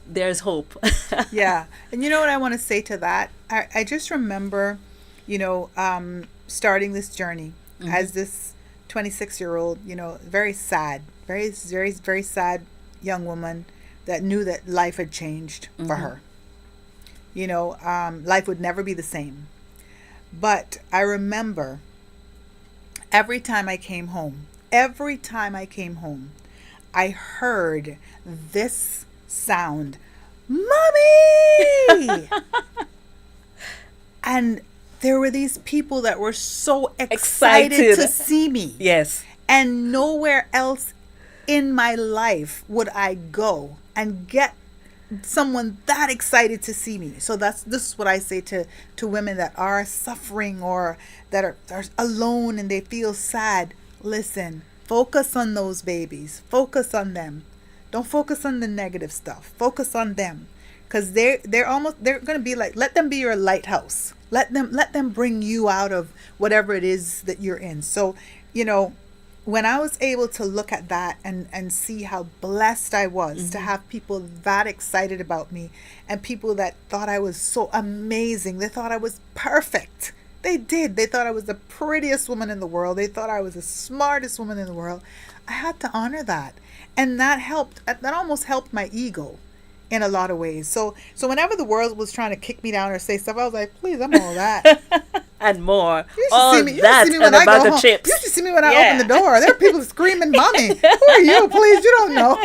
there's hope. Yeah. And you know what I want to say to that? I just remember, starting this journey as this 26-year-old, very sad, very, very, very sad young woman that knew that life had changed for her. Life would never be the same. But I remember every time I came home, I heard this sound, Mommy! And there were these people that were so excited to see me. Yes. And nowhere else in my life would I go and get someone that excited to see me. So this is what I say to women that are suffering or that are alone and they feel sad. Listen, focus on those babies. Focus on them. Don't focus on the negative stuff. Focus on them. Because they're going to be like, let them be your lighthouse. Let them bring you out of whatever it is that you're in. So, when I was able to look at that and see how blessed I was to have people that excited about me and people that thought I was so amazing. They thought I was perfect. They did. They thought I was the prettiest woman in the world. They thought I was the smartest woman in the world. I had to honor that. And that almost helped my ego in a lot of ways. So whenever the world was trying to kick me down or say stuff, I was like, please, I'm all that. And more. You All should that see me and when I about go the home. chips. You should see me when I open the door. There are people screaming, Mommy, who are you? Please, you don't know.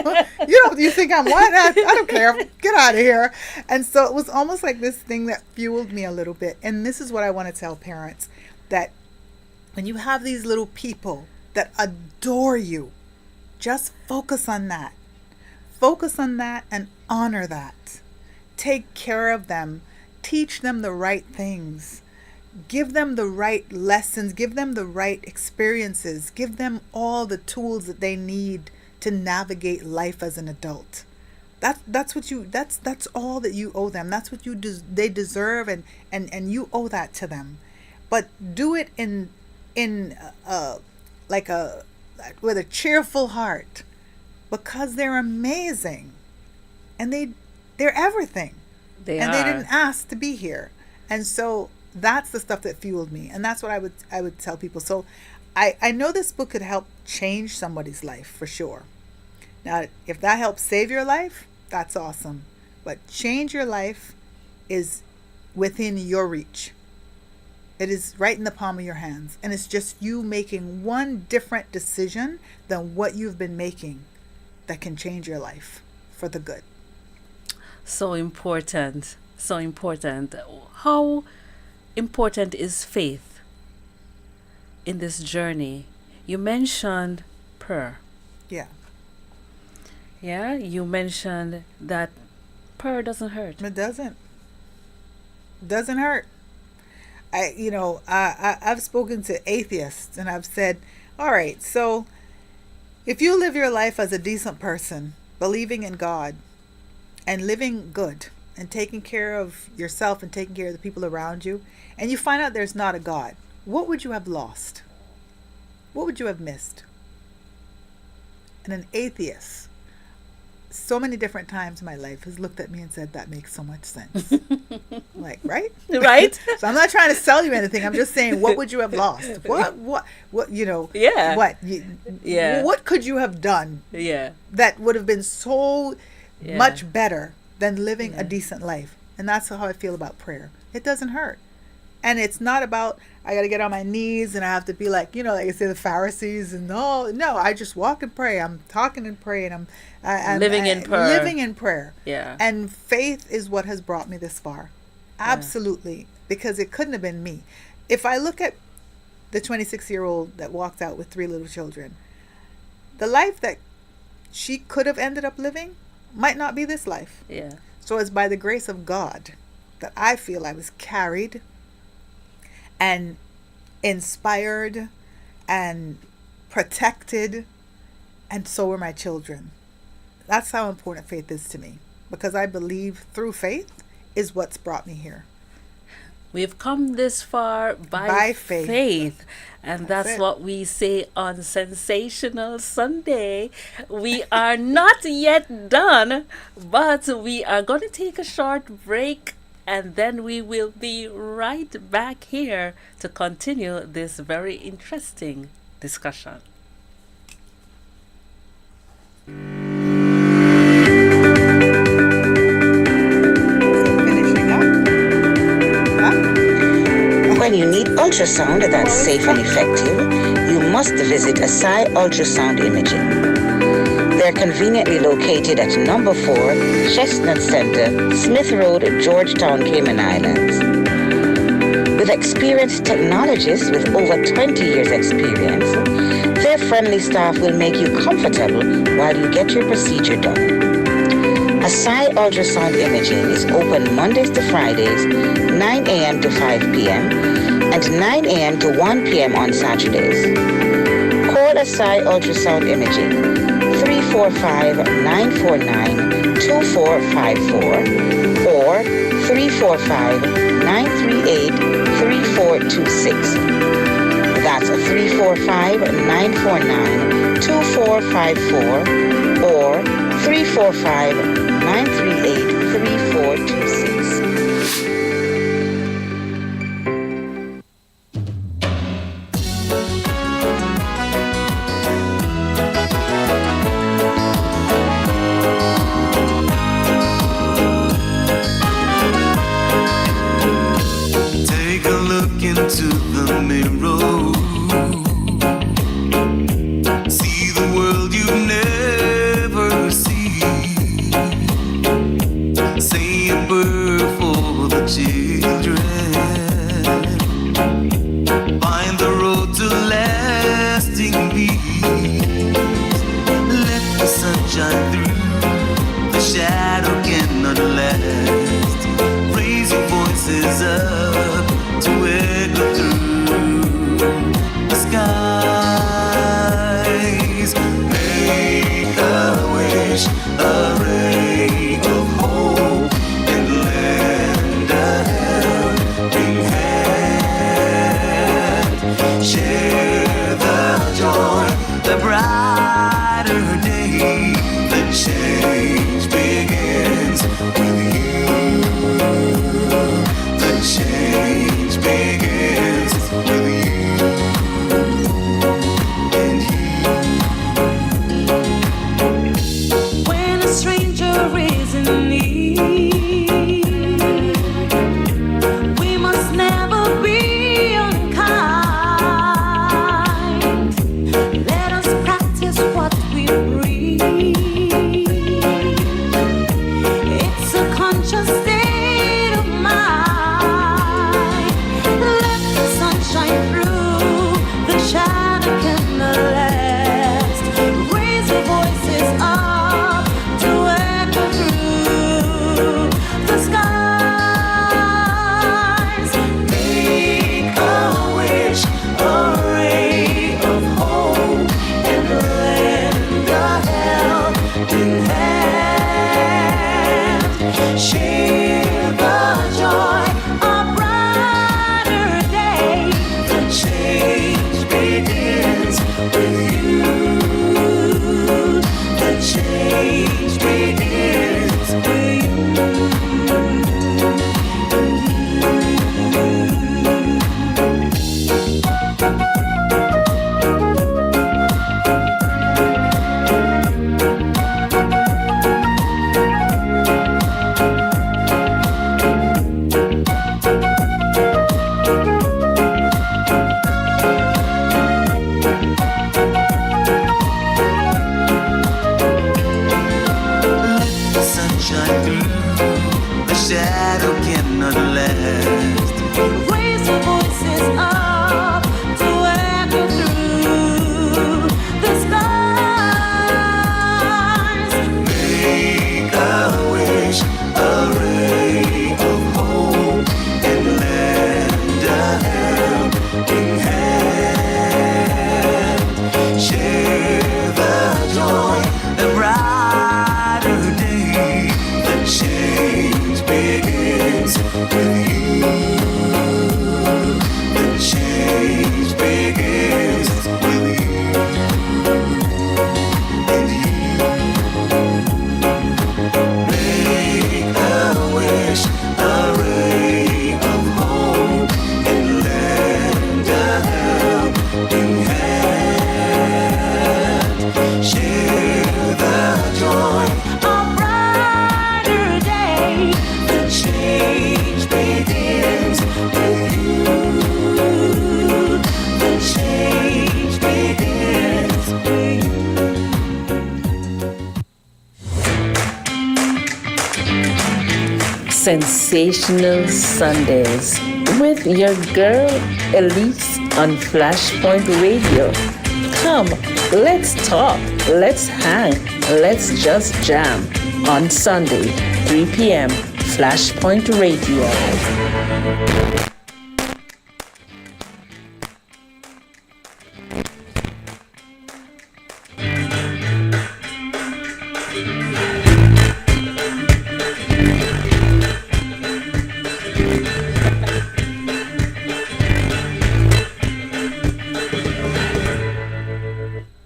You think I'm what? I don't care. Get out of here. And so it was almost like this thing that fueled me a little bit. And this is what I want to tell parents, that when you have these little people that adore you, just focus on that. Focus on that and honor that. Take care of them. Teach them the right things. Give them the right lessons. Give them the right experiences. Give them all the tools that they need to navigate life as an adult. That's all that you owe them. That's what they deserve, and you owe that to them. But do it with a cheerful heart, because they're amazing, and they're everything. They didn't ask to be here, and so that's the stuff that fueled me, and that's what I would tell people. So I know this book could help change somebody's life for sure. Now, if that helps save your life, that's awesome. But change your life is within your reach. It is right in the palm of your hands. And it's just you making one different decision than what you've been making that can change your life for the good. So important. So important. How important is faith in this journey? You mentioned prayer. Yeah. Yeah, you mentioned that prayer doesn't hurt. It doesn't. Doesn't hurt. I've spoken to atheists and I've said, all right, so if you live your life as a decent person, believing in God and living good and taking care of yourself and taking care of the people around you, and you find out there's not a God, what would you have lost? What would you have missed? And an atheist, so many different times in my life, has looked at me and said, that makes so much sense. Like, right? Right? So I'm not trying to sell you anything. I'm just saying, what would you have lost? What, Yeah. What could you have done Yeah. that would have been so Yeah. much better than living a decent life? And that's how I feel about prayer. It doesn't hurt. And it's not about, I got to get on my knees and I have to be like, like I say, the Pharisees. And no, I just walk and pray. I'm talking and praying. I'm Living in prayer. Living in prayer. Yeah. And faith is what has brought me this far. Absolutely. Because it couldn't have been me. If I look at the 26-year-old that walked out with 3 little children, the life that she could have ended up living might not be this life. Yeah. So it's by the grace of God that I feel I was carried and inspired and protected, and so were my children. That's how important faith is to me, because I believe through faith is what's brought me here. We've come this far by faith. And that's what we say on Sensational Sunday. We are not yet done, but we are going to take a short break, and then we will be right back here to continue this very interesting discussion. Finishing up. When you need ultrasound that's safe and effective, you must visit Asai Ultrasound Imaging. They're conveniently located at number 4 Chestnut Center, Smith Road, Georgetown, Cayman Islands. With experienced technologists with over 20 years experience, their friendly staff will make you comfortable while you get your procedure done. Asai Ultrasound Imaging is open Mondays to Fridays, 9 a.m. to 5 p.m. and 9 a.m. to 1 p.m. on Saturdays. Call Asai Ultrasound Imaging 345-949-2454 or 345-938-3426. That's 345-949-2454 or 345-938-3426. Take a look into the mirror. See the world you've never seen. Say a prayer for the children. Find the road to lasting peace. Let the sun shine through. The shadow cannot last. Raise your voices up to echo through the skies. Make a wish, a ray of hope, and lend a helping hand. Share the joy, the brighter day. The change begins with you. The change begins with you. Share the joy of brighter day. The change begins with you. The change begins with you. Sensational Sundays with your girl Elise on Flashpoint Radio. Come, let's talk, let's hang, let's just jam on Sunday, 3 p.m. Flashpoint Radio.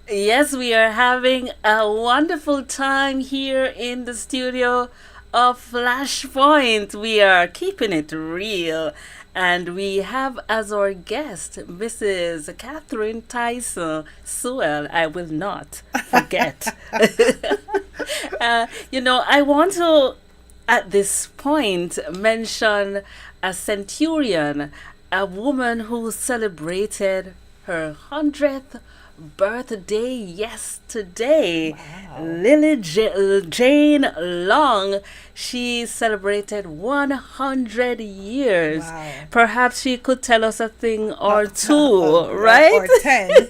Yes, we are having a wonderful time here in the studio of Flashpoint. We are keeping it real. And we have as our guest Mrs. Catherine Tyson. Sewell, I will not forget. I want to, at this point, mention a centurion, a woman who celebrated her 100th birthday yesterday. Wow. Lily Jane Long. She celebrated 100 years. Wow. Perhaps she could tell us a thing or two, right? Or 10.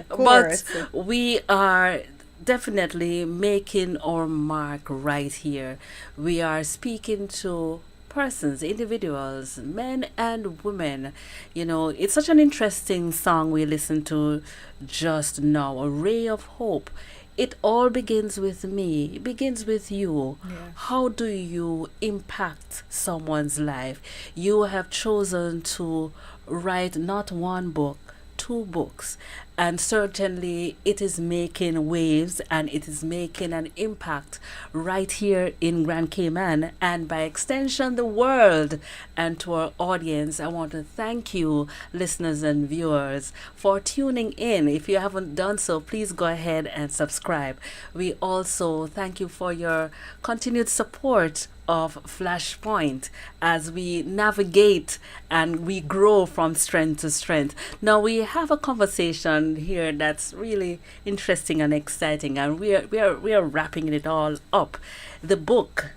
Of course. But we are definitely making our mark right here. We are speaking to persons, individuals, men and women. It's such an interesting song we listened to just now, A Ray of Hope. It all begins with me. It begins with you. Yeah. How do you impact someone's life? You have chosen to write not one book, 2 books. And certainly it is making waves and it is making an impact right here in Grand Cayman and by extension the world. And to our audience, I want to thank you, listeners and viewers, for tuning in. If you haven't done so, please go ahead and subscribe. We also thank you for your continued support of Flashpoint as we navigate and we grow from strength to strength. Now we have a conversation here that's really interesting and exciting, and we are wrapping it all up. The book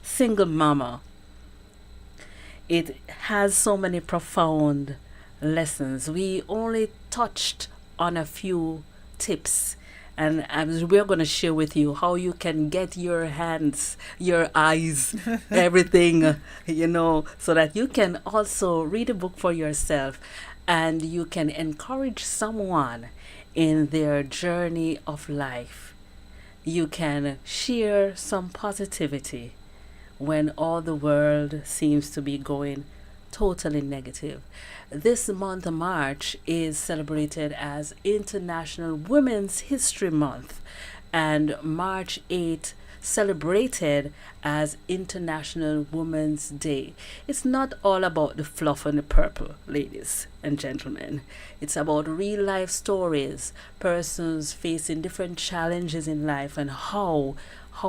Single Mama, it has so many profound lessons. We only touched on a few tips, and we're going to share with you how you can get your hands, your eyes, everything, so that you can also read a book for yourself and you can encourage someone in their journey of life. You can share some positivity when all the world seems to be going totally negative. This month of March is celebrated as International Women's History Month, and March 8th celebrated as International Women's Day. It's not all about the fluff and the purple, ladies and gentlemen. It's about real life stories, persons facing different challenges in life and how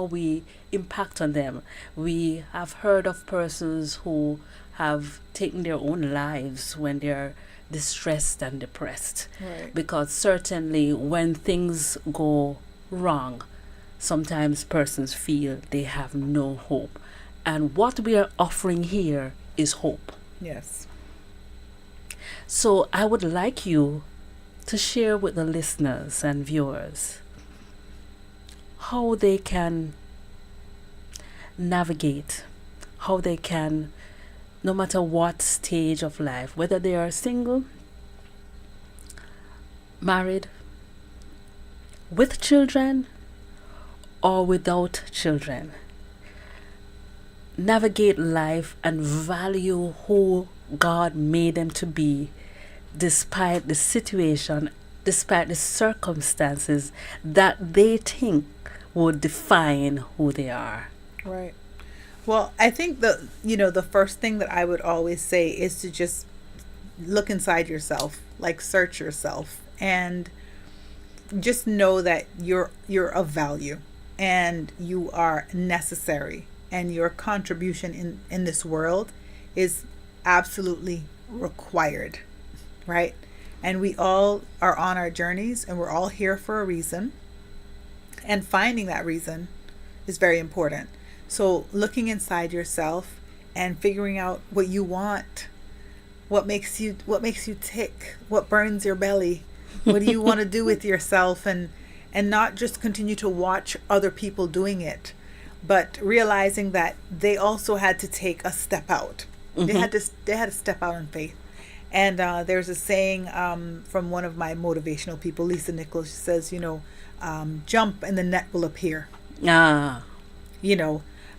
we impact on them. We have heard of persons who have taken their own lives when they're distressed and depressed. Right. Because certainly when things go wrong, sometimes persons feel they have no hope. And what we are offering here is hope. Yes. So I would like you to share with the listeners and viewers how they can navigate, how they can, no matter what stage of life, whether they are single, married, with children, or without children, navigate life and value who God made them to be, despite the situation, despite the circumstances that they think would define who they are. Right. Well, I think the first thing that I would always say is to just look inside yourself, like search yourself, and just know that you're of value, and you are necessary, and your contribution in this world is absolutely required, right? And we all are on our journeys, and we're all here for a reason, and finding that reason is very important. So looking inside yourself and figuring out what you want, what makes you tick, what burns your belly, what do you want to do with yourself, and not just continue to watch other people doing it, but realizing that they also had to take a step out. They had to step out in faith. And there's a saying from one of my motivational people, Lisa Nichols. She says, jump and the net will appear. And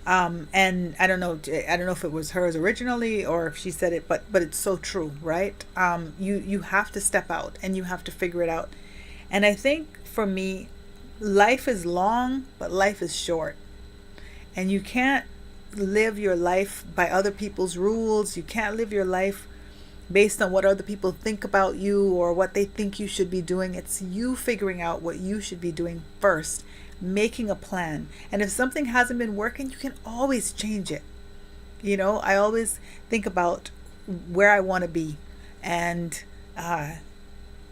I don't know if it was hers originally or if she said it, but it's so true, right? You have to step out and you have to figure it out. And I think for me, life is long, but life is short. And you can't live your life by other people's rules. You can't live your life based on what other people think about you or what they think you should be doing. It's you figuring out what you should be doing first, making a plan. And if something hasn't been working, you can always change it. I always think about where I want to be. And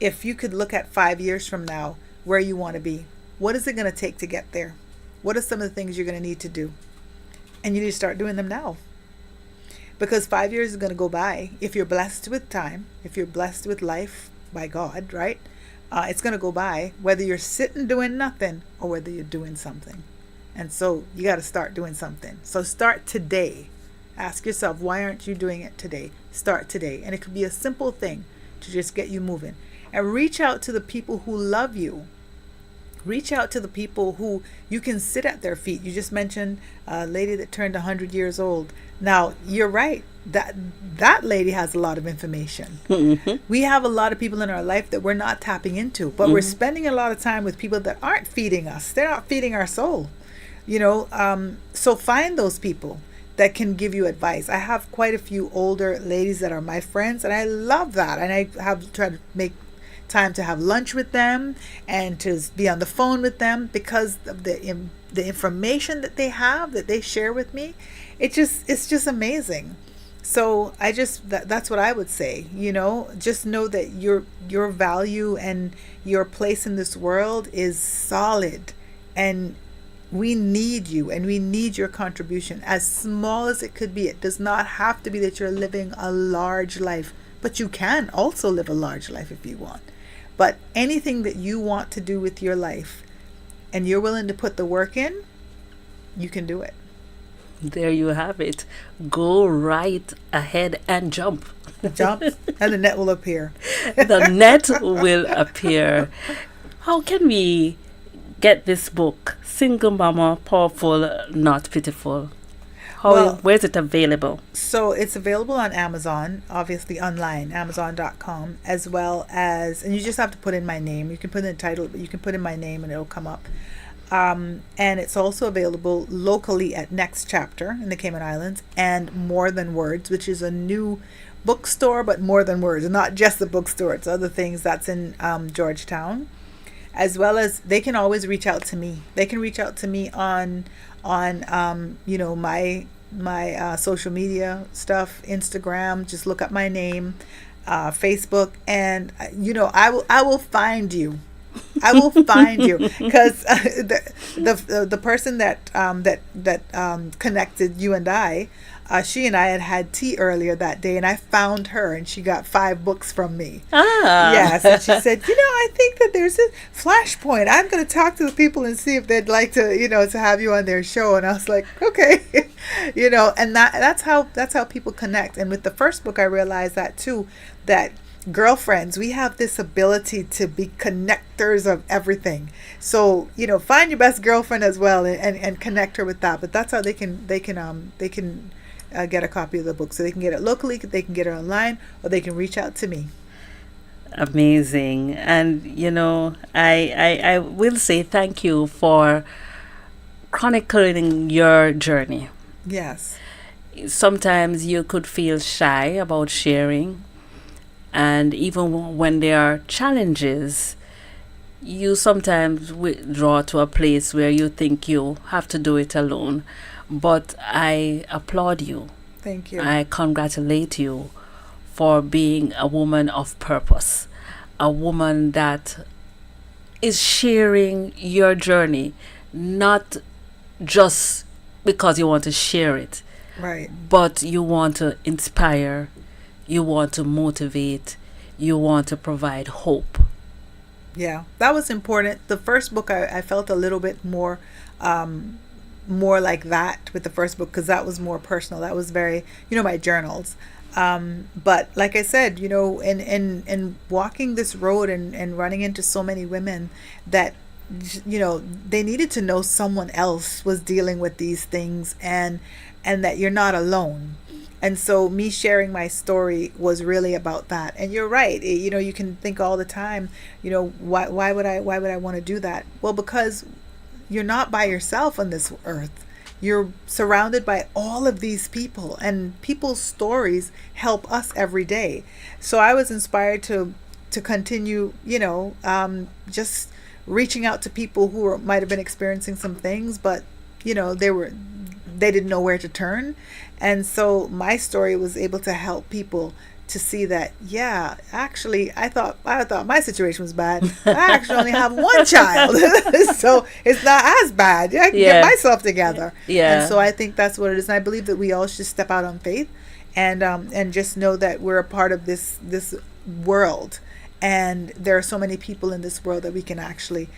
if you could look at 5 years from now, where you want to be, what is it going to take to get there? What are some of the things you're going to need to do? And you need to start doing them now. Because 5 years is going to go by. If you're blessed with time, if you're blessed with life by God, right? It's going to go by whether you're sitting doing nothing or whether you're doing something. And so you got to start doing something. So start today. Ask yourself, why aren't you doing it today? Start today. And it could be a simple thing to just get you moving. And reach out to the people who love you. Reach out to the people who you can sit at their feet. You just mentioned a lady that turned 100 years old. Now, you're right. That lady has a lot of information. We have a lot of people in our life that we're not tapping into, but we're spending a lot of time with people that aren't feeding us. They're not feeding our soul. So find those people that can give you advice. I have quite a few older ladies that are my friends, and I love that. And I have tried to make time to have lunch with them and to be on the phone with them because of the information that they have, that they share with me. It's just amazing. So that's what I would say. Just know that your value and your place in this world is solid, and we need you, and we need your contribution, as small as it could be. It does not have to be that you're living a large life, but you can also live a large life if you want. But anything that you want to do with your life and you're willing to put the work in, you can do it. There you have it. Go right ahead and jump. Jump, and the net will appear. The net will appear. How can we get this book, Single Mama, Powerful, Not Pitiful? Where's it available? So it's available on Amazon, obviously online, amazon.com, as well as, and you just have to put in my name. You can put in the title, but you can put in my name and it'll come up. And it's also available locally at Next Chapter in the Cayman Islands and More Than Words, which is a new bookstore, but More Than Words, not just the bookstore. It's other things that's in Georgetown. As well as they can always reach out to me. They can reach out to me on my social media stuff, Instagram. Just look up my name, Facebook, and I will find you. I will find you, because the person that connected you and I, she and I had tea earlier that day, and I found her, and she got 5 books from me. Yes, and she said, I think that there's a flashpoint. I'm going to talk to the people and see if they'd like to, to have you on their show. And I was like, okay, and that's how people connect. And with the first book, I realized that too, that girlfriends, we have this ability to be connectors of everything. So find your best girlfriend as well, and connect her with that. But that's how they can get a copy of the book. So they can get it locally, they can get it online, or they can reach out to me. Amazing. And I will say thank you for chronicling your journey. Yes. Sometimes you could feel shy about sharing, and even when there are challenges, You sometimes withdraw to a place where you think you have to do it alone. But I applaud you. Thank you. I congratulate you for being a woman of purpose, a woman that is sharing your journey, not just because you want to share it, Right. but you want to inspire, you want to motivate, you want to provide hope. Yeah, that was important. The first book, I felt a little bit more like that with the first book, because that was more personal. That was very, my journals. But like I said, in walking this road and running into so many women that, they needed to know someone else was dealing with these things, and that you're not alone. And so me sharing my story was really about that. And you're right. You can think all the time, why would I want to do that? Well, because you're not by yourself on this earth. You're surrounded by all of these people, and people's stories help us every day. So I was inspired to continue, just reaching out to people who might have been experiencing some things, but they didn't know where to turn. And so my story was able to help people to see that, yeah, actually, I thought my situation was bad. I actually only have one child, so it's not as bad. I can get myself together. Yeah. And so I think that's what it is. And I believe that we all should step out on faith, and just know that we're a part of this world, and there are so many people in this world that we can actually,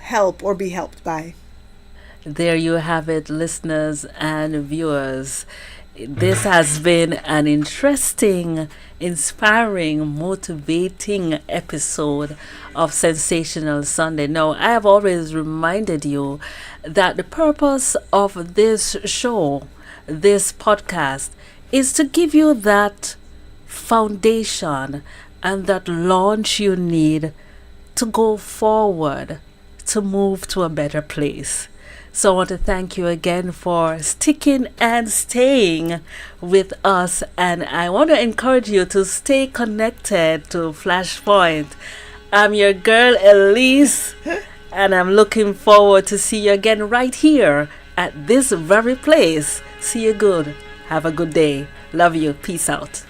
help or be helped by. There you have it, listeners and viewers. This has been an interesting, inspiring, motivating episode of Sensational Sunday. Now, I have always reminded you that the purpose of this show, this podcast, is to give you that foundation and that launch you need to go forward, to move to a better place. So I want to thank you again for sticking and staying with us. And I want to encourage you to stay connected to Flashpoint. I'm your girl, Elise, and I'm looking forward to see you again right here at this very place. See you good. Have a good day. Love you. Peace out.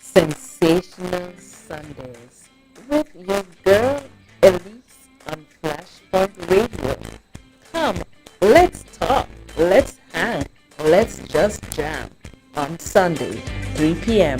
Sensational Sundays with your girl Elise on Flashpoint Radio. Come, let's talk, let's hang, let's just jam on Sunday, 3 p.m.